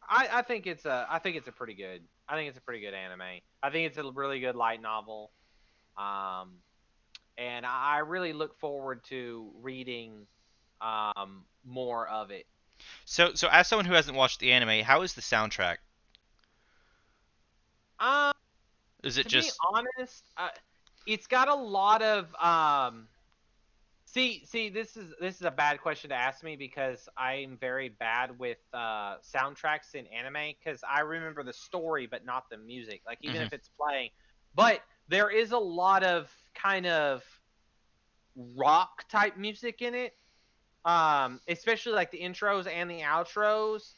I think it's a pretty good, I think it's a pretty good anime. I think it's a really good light novel. Um, and I really look forward to reading more of it. So as someone who hasn't watched the anime, how is the soundtrack? Um, Is it to be just honest, it's got a lot of See, this is a bad question to ask me because I'm very bad with soundtracks in anime because I remember the story but not the music. Like even Hmm. if it's playing, but there is a lot of kind of rock type music in it, especially like the intros and the outros.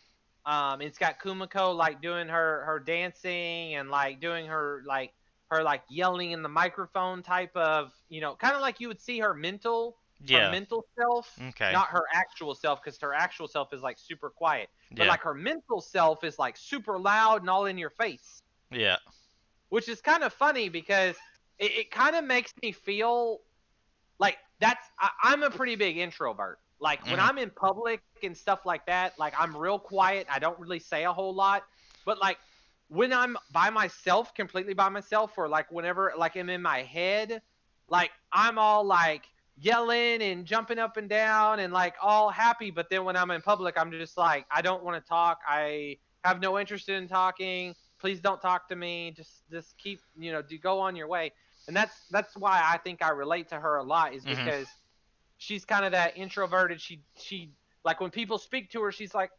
It's got Kumiko like doing her dancing and like doing her like yelling in the microphone type of, kind of like you would see her Yeah. mental self, Okay. not her actual self, because her actual self is like super quiet, but Yeah. like her mental self is like super loud and all in your face, Yeah. which is kind of funny because it kind of makes me feel like I'm a pretty big introvert. Like when Hmm. I'm in public and stuff like that, like I'm real quiet. I don't really say a whole lot. But like when I'm by myself, completely by myself, or like whenever like I'm in my head, like I'm all like yelling and jumping up and down and like all happy. But then when I'm in public, I'm just like I don't want to talk. I have no interest in talking. Please don't talk to me. Just keep do go on your way. And that's why I think I relate to her a lot is Hmm. because she's kind of that introverted. She like when people speak to her, she's like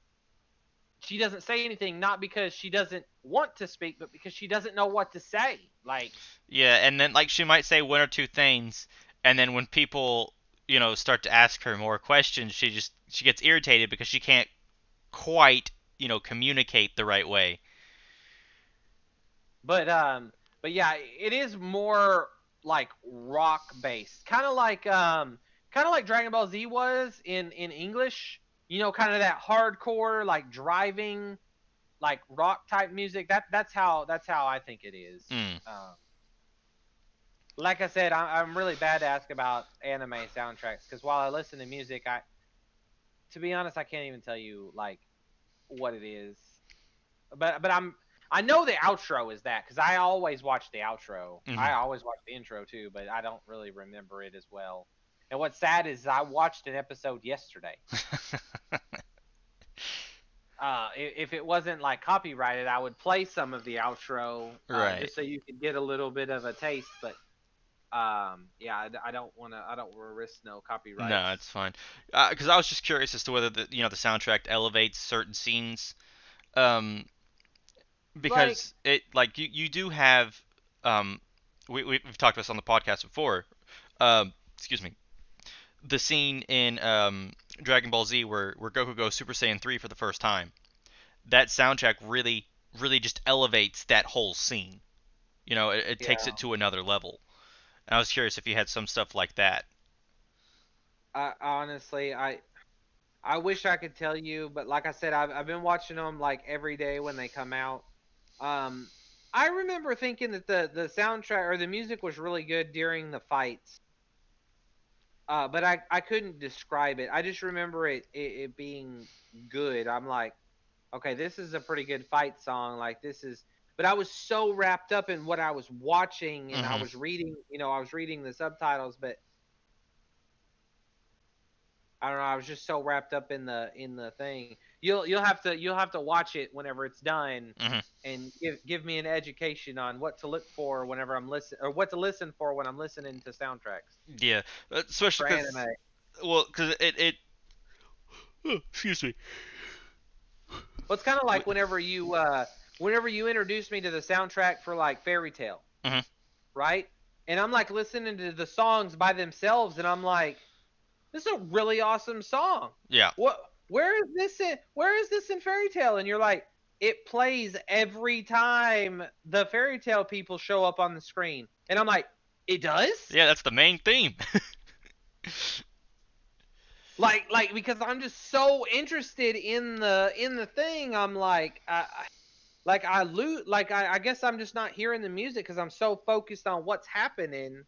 she doesn't say anything, not because she doesn't want to speak, but because she doesn't know what to say. Like, Yeah, and then like she might say one or two things, and then when people, start to ask her more questions, she gets irritated because she can't quite, communicate the right way. but um, but yeah, it is more like rock based, kind of like Dragon Ball Z was in English. Kind of that hardcore like driving like rock type music. That's how I think it is. Mm. Um, like I said, I'm really bad to ask about anime soundtracks because while I listen to music, to be honest, I can't even tell you like what it is. But I know the outro is that because I always watch the outro. Hmm. I always watch the intro too, but I don't really remember it as well. And what's sad is I watched an episode yesterday. If it wasn't like copyrighted, I would play some of the outro Right. just so you could get a little bit of a taste. But yeah, I don't want to. I don't want to risk no No, copyrights. it's fine. Because I was just curious as to whether the soundtrack elevates certain scenes. Um, Like, because it like you do have um, we've talked about this on the podcast before. Excuse me. The scene in Dragon Ball Z where Goku goes Super Saiyan 3 for the first time. That soundtrack really just elevates that whole scene. It takes yeah, it to another level. And I was curious if you had some stuff like that. I honestly, I wish I could tell you, but like I said, I've been watching them like every day when they come out. Um, I remember thinking that the soundtrack or the music was really good during the fights. But I couldn't describe it. I just remember it being good. I'm like, okay, this is a pretty good fight song. Like this is, but I was so wrapped up in what I was watching and I Hmm. was reading, I was reading the subtitles, but I don't know. I was just so wrapped up in the thing. You'll have to watch it whenever it's done, Hmm. and give me an education on what to look for whenever I'm listen or what to listen for when I'm listening to soundtracks Yeah, especially for because anime. because it oh, excuse me. Well, it's kind of like whenever you introduce me to the soundtrack for like Fairy Tale, Hmm. right? And I'm like listening to the songs by themselves, and I'm like, this is a really awesome song. Yeah. What? Where is this in Fairy Tale? And you're like, it plays every time the Fairy Tale people show up on the screen, and I'm like, it does. Yeah, that's the main theme. Like because I'm just so interested in the thing. I'm like I lose. Like I guess I'm just not hearing the music because I'm so focused on what's happening.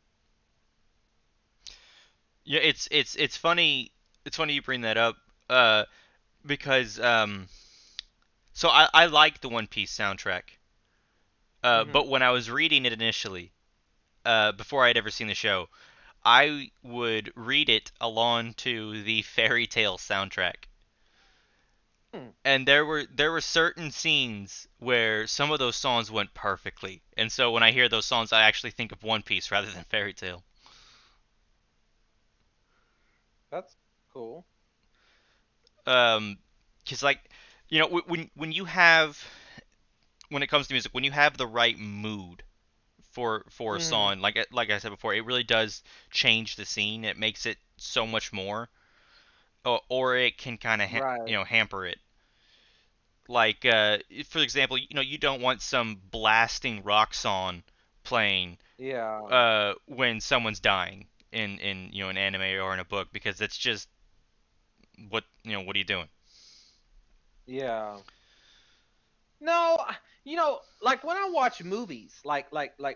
Yeah, it's funny. It's funny you bring that up. Uh, because so I like the One Piece soundtrack. Hmm. But when I was reading it initially, before I had ever seen the show, I would read it along to the Fairy Tale soundtrack. Hmm. And there were certain scenes where some of those songs went perfectly. And so when I hear those songs, I actually think of One Piece rather than Fairy Tale. That's cool. Because like, when you have when it comes to music, when you have the right mood for a Hmm. song, like I said before, it really does change the scene. It makes it so much more, or it can kind of Right. hamper it. Like, for example, you don't want some blasting rock song playing Yeah. when someone's dying in an anime or in a book, because it's just what are you doing? Yeah. No, like when I watch movies, like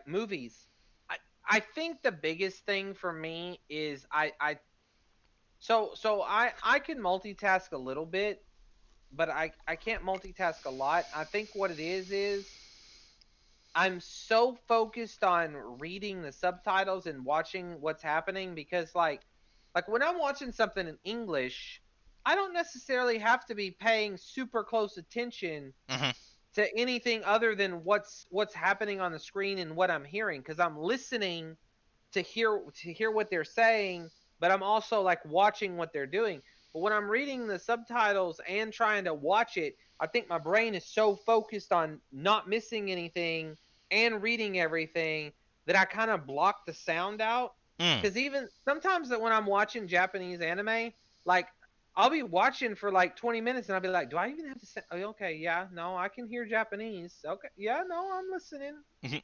movies, I I think the biggest thing for me is I can multitask a little bit, but I can't multitask a lot. I think what it is I'm so focused on reading the subtitles and watching what's happening because like when I'm watching something in English, I don't necessarily have to be paying super close attention Hmm. to anything other than what's happening on the screen and what I'm hearing because I'm listening to hear what they're saying, but I'm also like watching what they're doing. But when I'm reading the subtitles and trying to watch it, I think my brain is so focused on not missing anything and reading everything that I kind of block the sound out. Mm. Because even sometimes that when I'm watching Japanese anime, like I'll be watching for like 20 minutes and I'll be like, do I even have to say, oh, okay, yeah, no, I can hear Japanese. Okay, yeah, no, I'm listening. Hmm.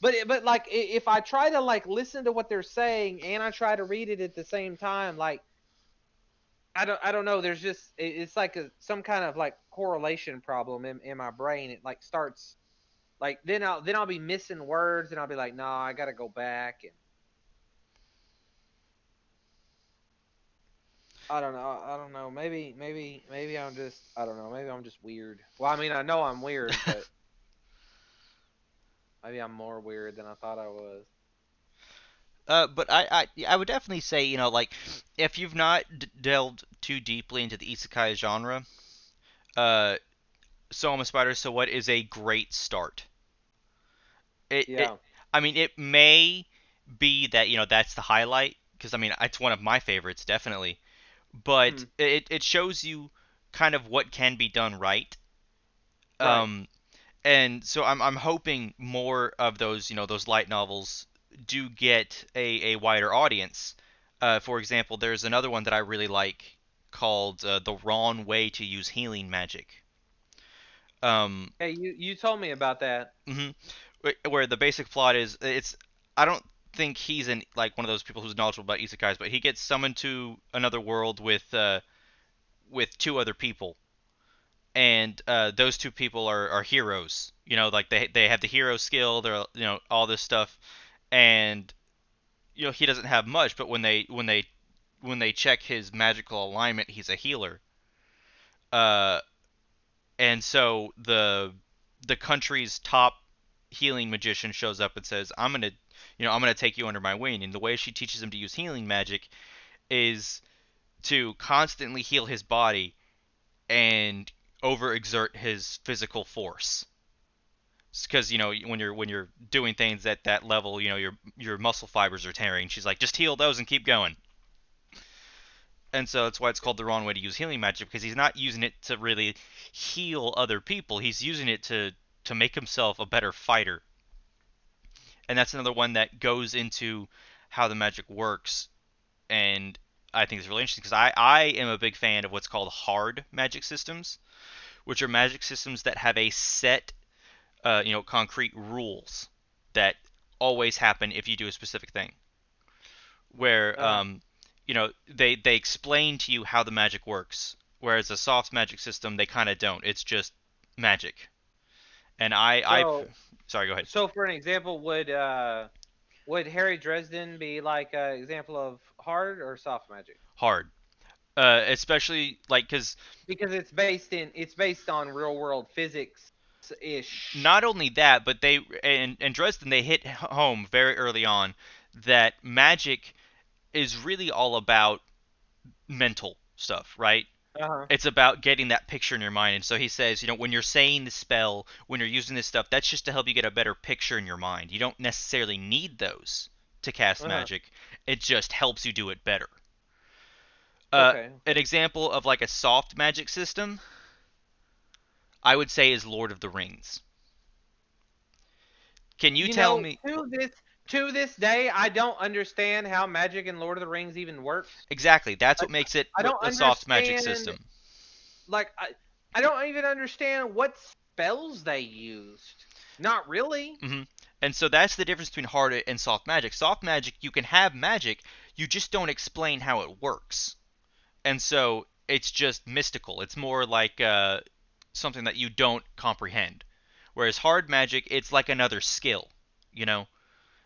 But like if I try to like listen to what they're saying and I try to read it at the same time, like I don't know. There's just it's like some kind of like correlation problem in my brain. It like starts like then I'll be missing words and I'll be like, nah, I gotta go back and I don't know. Maybe I'm just I don't know. Maybe I'm just weird. Well, I mean I know I'm weird, but maybe I'm more weird than I thought I was. But I would definitely say, like, if you've not delved too deeply into the isekai genre, uh, So I'm a Spider, So What is a great start. It Yeah. I mean, it may be that, that's the highlight, because I mean, it's one of my favorites, definitely. But Hmm. it shows you kind of what can be done right. Right. Um, and so I'm hoping more of those, those light novels do get a wider audience. For example, there's another one that I really like called The Wrong Way to Use Healing Magic. Um, Hey, you told me about that. mhm. Where the basic plot is, I don't think he's in like one of those people who's knowledgeable about isekais, but he gets summoned to another world with two other people, and those two people are heroes. Like they have the hero skill, they're all this stuff, and he doesn't have much, but when they check his magical alignment, he's a healer. Uh, and so the country's top healing magician shows up and says, I'm gonna take you under my wing. And the way she teaches him to use healing magic is to constantly heal his body and overexert his physical force. Because when you're doing things at that level, your muscle fibers are tearing. She's like, just heal those and keep going. And so that's why it's called the wrong way to use healing magic, because he's not using it to really heal other people. He's using it to make himself a better fighter. And that's another one that goes into how the magic works, and I think it's really interesting because I am a big fan of what's called hard magic systems, which are magic systems that have a set, concrete rules that always happen if you do a specific thing. Where Uh-huh. they explain to you how the magic works, whereas a soft magic system they kind of don't. It's just magic. And I So sorry, go ahead. so for an example, would Harry Dresden be like an example of hard or soft magic? Hard, especially like because Because it's based on real world physics ish. not only that, but they in Dresden they hit home very early on that magic is really all about mental stuff, right? Uh-huh. It's about getting that picture in your mind. And so he says, when you're saying the spell, when you're using this stuff, that's just to help you get a better picture in your mind. You don't necessarily need those to cast Uh-huh. magic. It just helps you do it better. Okay. An example of like a soft magic system, I would say, is Lord of the Rings. Can you You tell know, me to this day, I don't understand how magic in Lord of the Rings even works. exactly? That's Like, what makes it I don't a soft magic understand. system. Like, I don't even understand what spells they used. Not really. hmm And so that's the difference between hard and soft magic. Soft magic, you can have magic, you just don't explain how it works, and so it's just mystical. It's more like something that you don't comprehend. Whereas hard magic, it's like another skill, you know,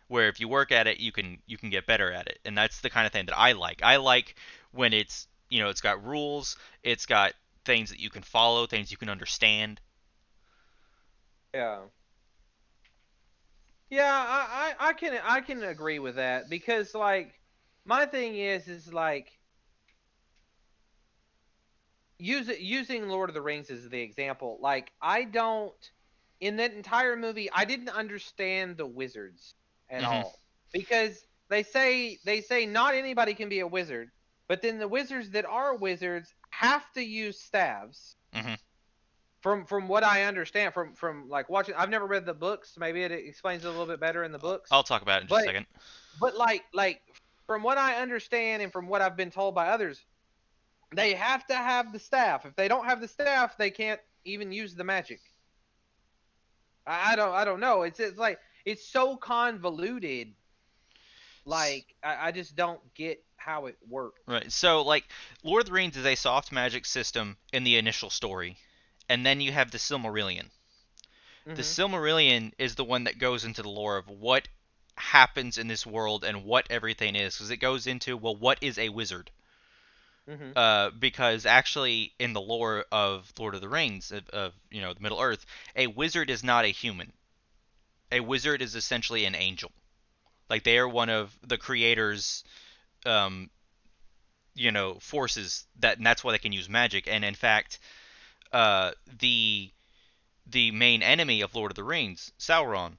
where if you work at it, you can get better at it, and that's the kind of thing that I like. I like when it's it's got rules, it's got things that you can follow, things you can understand. Yeah. Yeah, I can agree with that because like my thing is like using Lord of the Rings as the example. Like I don't in that entire movie I didn't understand the wizards at hmm all because they say not anybody can be a wizard, but then the wizards that are wizards have to use staves. hmm From what I understand from like watching, I've never read the books. Maybe it explains it a little bit better in the books, I'll talk about it in just a but second. but like from what I understand and from what I've been told by others, they have to have the staff. If they don't have the staff, they can't even use the magic. I don't know. It's like it's so convoluted. Like I just don't get how it works. Right. So, like, Lord of the Rings is a soft magic system in the initial story, and then you have the Silmarillion. The Mhm. Silmarillion is the one that goes into the lore of what happens in this world and what everything is, because it goes into, well, what is a wizard? Mhm. Because actually, in the lore of Lord of the Rings, of the Middle Earth, a wizard is not a human. A wizard is essentially an angel. Like they are one of the creator's um, forces and that's why they can use magic. And in fact, uh, the the main enemy of Lord of the Rings, Sauron,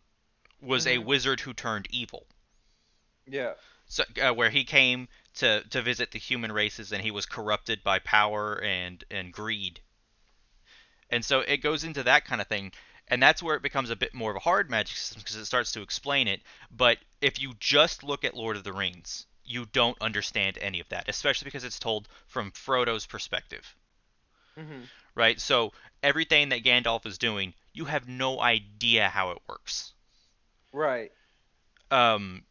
was a Mhm. wizard who turned evil. Yeah. So where he came to visit the human races, and he was corrupted by power and greed. And so it goes into that kind of thing. And that's where it becomes a bit more of a hard magic system because it starts to explain it. But if you just look at Lord of the Rings, you don't understand any of that, especially because it's told from Frodo's perspective. Mhm. Right? So everything that Gandalf is doing, you have no idea how it works. Right. Um,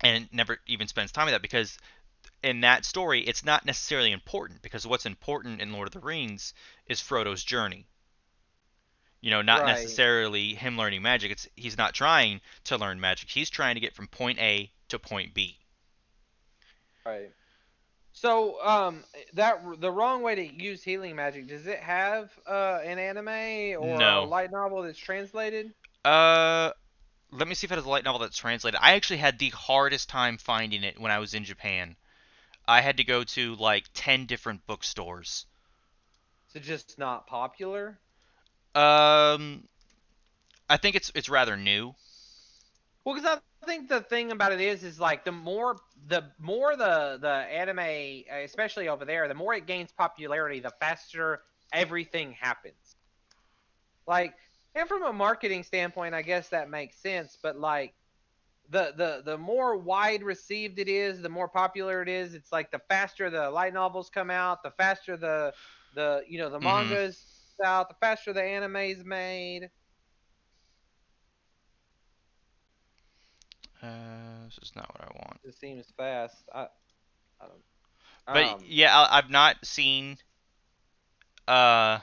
and it never even spends time with that because in that story, it's not necessarily important because what's important in Lord of the Rings is Frodo's journey. Not Right. necessarily him learning magic. It's he's not trying to learn magic. He's trying to get from point A to point B. Right. So, that the wrong way to use healing magic. Does it have an anime or a No. light novel that's translated? Uh, Let me see if it has a light novel that's translated. I actually had the hardest time finding it when I was in Japan. I had to go to like 10 different bookstores. Is it just not popular? Um, I think it's rather new. Well, because I think the thing about it is like the more the anime, especially over there, the more it gains popularity, the faster everything happens. Like, and from a marketing standpoint, I guess that makes sense. But like the more wide received it is, the more popular it is. It's like the faster the light novels come out, the faster the Mm-hmm. mangas out, the faster the anime's made. This is not what I want. It seems fast. I don't. But yeah, I've not seen. Uh,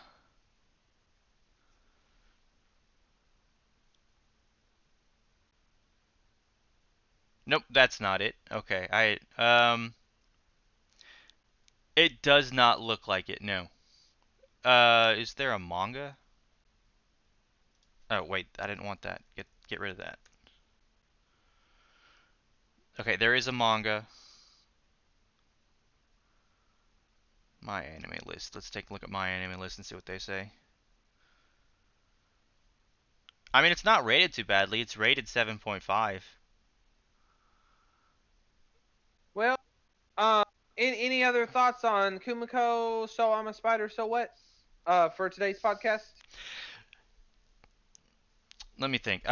nope, that's not it. Okay, it does not look like it. No. Is there a manga? Oh wait, I didn't want that. Get rid of that. Okay, there is a manga. My anime list. Let's take a look at my anime list and see what they say. I mean, it's not rated too badly. It's rated 7.5. Well, uh, Any other thoughts on Kumiko? So I'm a spider. So what? For today's podcast. Let me think.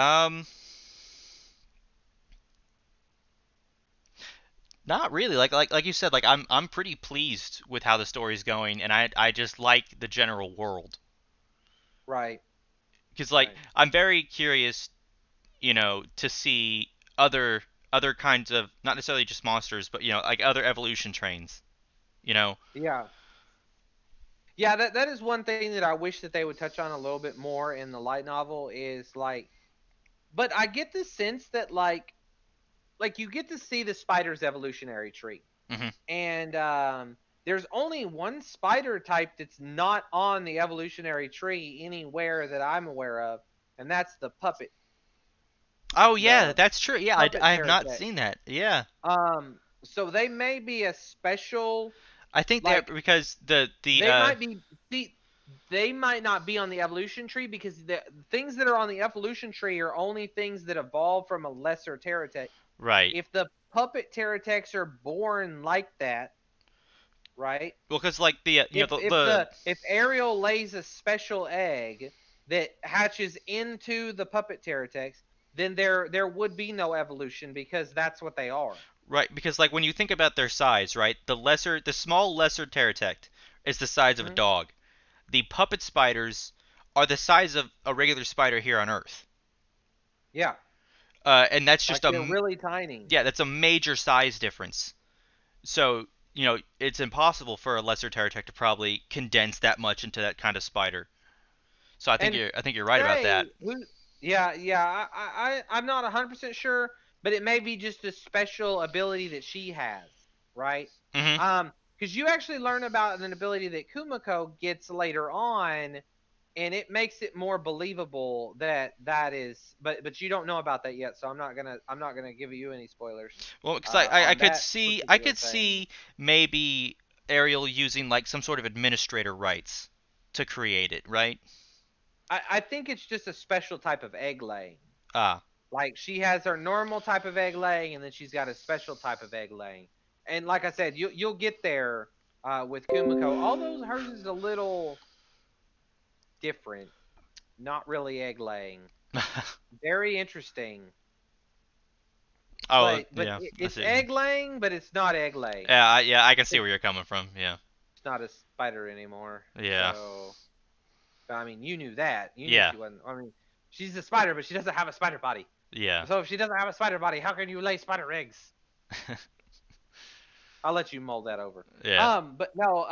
Not really. Like you said, like I'm pretty pleased with how the story's going, and I just like the general world. Right. Because like Right. I'm very curious, to see other other kinds of, not necessarily just monsters, but like other evolution trains. You know. Yeah. Yeah. That is one thing that I wish that they would touch on a little bit more in the light novel is like, but I get the sense that like you get to see the spider's evolutionary tree, Hmm. and there's only one spider type that's not on the evolutionary tree anywhere that I'm aware of, and that's the Oh yeah, the that's true. Yeah, puppet I have not terratech. seen that. Yeah, So they may be a special, I think they're like because the they might be see they might not be on the evolution tree because the things that are on the evolution tree are only things that evolve from a lesser terratech. right. If the puppet terratechs are born like that, right? Well, because like the If Ariel lays a special egg that hatches into the puppet terratechs, then there would be no evolution because that's what they are. right, because like when you think about their size, right? The small lesser pterodactyl is the size of a Hmm. dog. The puppet spiders are the size of a regular spider here on Earth. Yeah, And that's like just a they're really tiny. yeah, that's a major size difference. So it's impossible for a lesser pterodactyl to probably condense that much into that kind of spider. So And I think you're right about that. Faye, who? Yeah, yeah. I'm not 100% sure, but it may be just a special ability that she has, right? Hmm. Because you actually learn about an ability that Kumiko gets later on, and it makes it more believable that that is. But you don't know about that yet, so I'm not gonna give you any spoilers Well, because on that I particular could thing. see maybe Ariel using like some sort of administrator rights to create it, right? I think it's just a special type of egg laying. Ah, Like she has her normal type of egg laying, and then she's got a special type of egg laying. And like I said, you'll get there with Kumiko. Although hers is a little different, not really egg laying. Very interesting, oh but yeah, I it's see. egg laying, but it's not egg laying. Yeah, I can see It's where you're coming from. Yeah, not a spider anymore. yeah, So I mean, you knew that. You knew yeah, she wasn't. I mean, she's a spider, but she doesn't have a spider body. yeah, So if she doesn't have a spider body, how can you lay spider eggs? I'll let you mold that over. yeah. But no,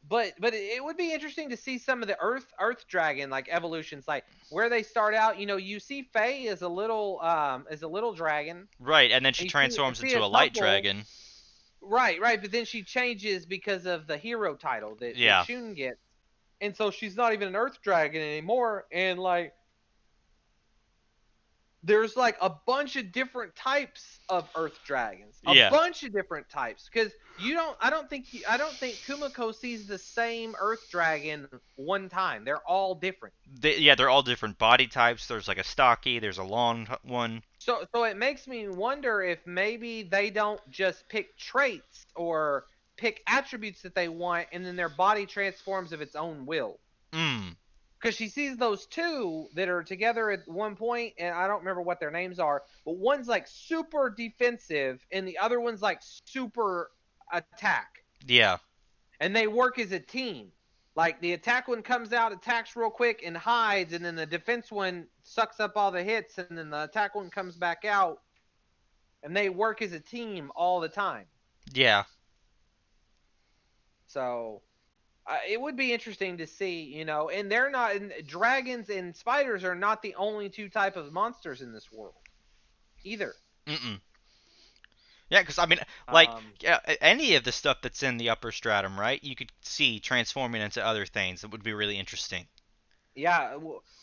but it would be interesting to see some of the Earth dragon like evolutions, like where they start out. You know, you see Faye as a little dragon, Right, and then she and transforms see a into a light couple. dragon. Right, but then she changes because of the hero title that Yeah, Shun gets, and so she's not even an Earth dragon anymore. And like there's like a bunch of different types of earth dragons, a yeah. bunch of different types, because you don't I don't think Kumiko sees the same earth dragon one time. They're all different. Yeah, they're all different body types. There's like a stocky. There's a long one. So it makes me wonder if maybe they don't just pick traits or pick attributes that they want, and then their body transforms of its own will. Mm. Because she sees those two that are together at one point, and I don't remember what their names are, but one's like super defensive, and the other one's like super attack, Yeah, and they work as a team. Like the attack one comes out, attacks real quick, and hides, and then the defense one sucks up all the hits, and then the attack one comes back out, and they work as a team all the time. yeah. So it would be interesting to see, and they're not and dragons and spiders are not the only two type of monsters in this world either. Mm-mm. Yeah, because I mean, like Um, any of the stuff that's in the upper stratum, right? You could see transforming into other things. It would be really interesting. yeah,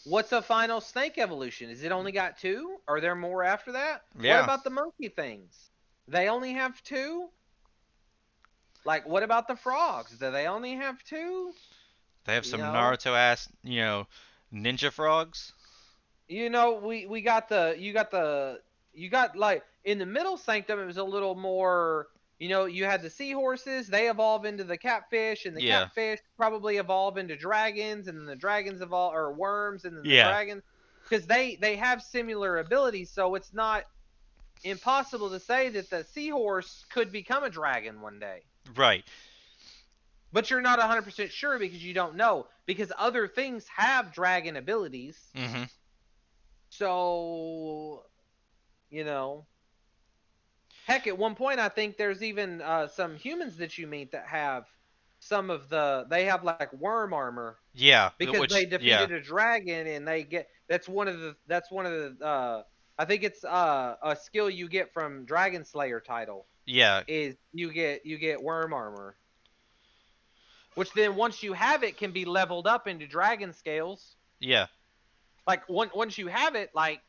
what's a final snake evolution? Is it only got two? Are there more after that? What Yeah, about the monkey things? They only have two? Like, what about the frogs? Do they only have two? they have You some know, Naruto ass, ninja frogs. we got the you got like in the middle sanctum. It was a little more. You had the seahorses, they evolve into the catfish, and the Yeah. catfish probably evolve into dragons, and then the dragons evolve or worms, and then the Yeah. dragons, because they have similar abilities, so it's not impossible to say that the seahorse could become a dragon one day. Right. But you're not 100% sure because you don't know, because other things have dragon abilities. Mhm. So, you know, heck, at one point I think there's even some humans that you meet that have they have like worm armor Yeah. because they Which yeah. defeated a dragon, and they get that's one of the I think it's a skill you get from Dragon Slayer title Yeah. is you get worm armor, which then once you have it can be leveled up into dragon scales. Yeah. Like once you have it, like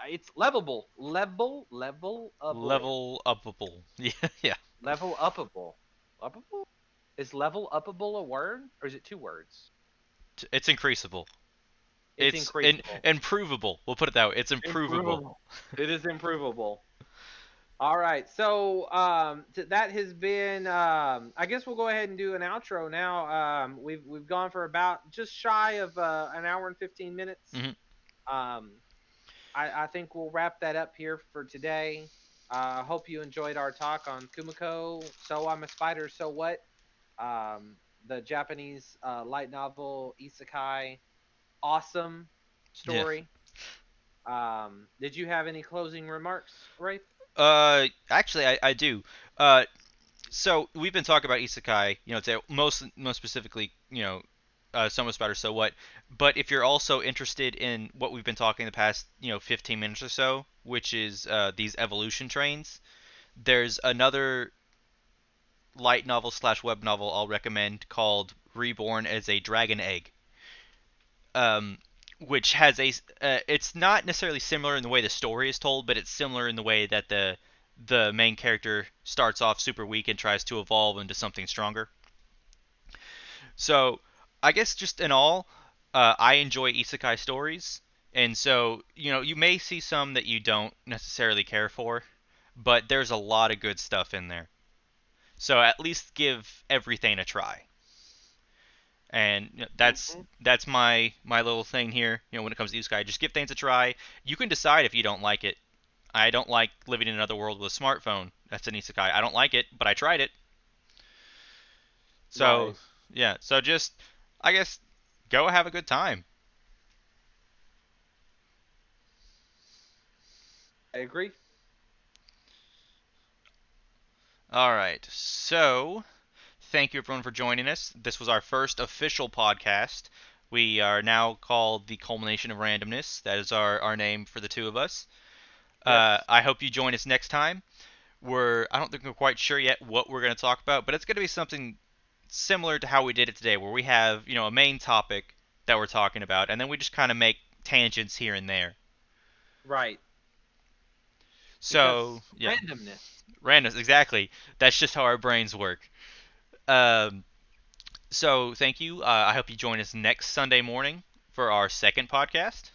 it's level upable, Level upable. Yeah. Yeah. level upable, upable. Is level upable a word or is it two words? It's increasable. It's It's increasable. improvable. We'll put it that way. It's improvable. Improvable. It is improvable. All right. So that has been. I guess we'll go ahead and do an outro now. We've gone for about just shy of an hour and 15 minutes. Mhm. Um, I think we'll wrap that up here for today. I hope you enjoyed our talk on Kumiko. So I'm a spider. So what? The Japanese light novel Isekai. Awesome Yeah. story. Did you have any closing remarks, Rafe? Actually, I do. Uh, so we've been talking about isekai, most specifically, Soma Spider, so what? But if you're also interested in what we've been talking the past, 15 minutes or so, which is these evolution trains, there's another light novel slash web novel I'll recommend called Reborn as a Dragon Egg, um, which has it's not necessarily similar in the way the story is told, but it's similar in the way that the main character starts off super weak and tries to evolve into something stronger. So I guess just in all, I enjoy isekai stories, and so you may see some that you don't necessarily care for, but there's a lot of good stuff in there. So at least give everything a try. And that's Mm-hmm. that's my little thing here. When it comes to isekai, just give things a try. You can decide if you don't like it. I don't like living in another world with a smartphone. That's an isekai. I don't like it, but I tried it. So Right. yeah, so just I guess go have a good time. I agree. All right. So thank you everyone for joining us. This was our first official podcast. We are now called the Culmination of Randomness. That is our name for the two of us. Yes. I hope you join us next time. I don't think we're quite sure yet what we're going to talk about, but it's going to be something similar to how we did it today, where we have a main topic that we're talking about, and then we just kind of make tangents here and there. Right. So Because yeah, randomness. random exactly. That's just how our brains work. Um, so thank you. I hope you join us next Sunday morning for our second podcast,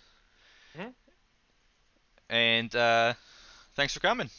Mhm. and thanks for coming.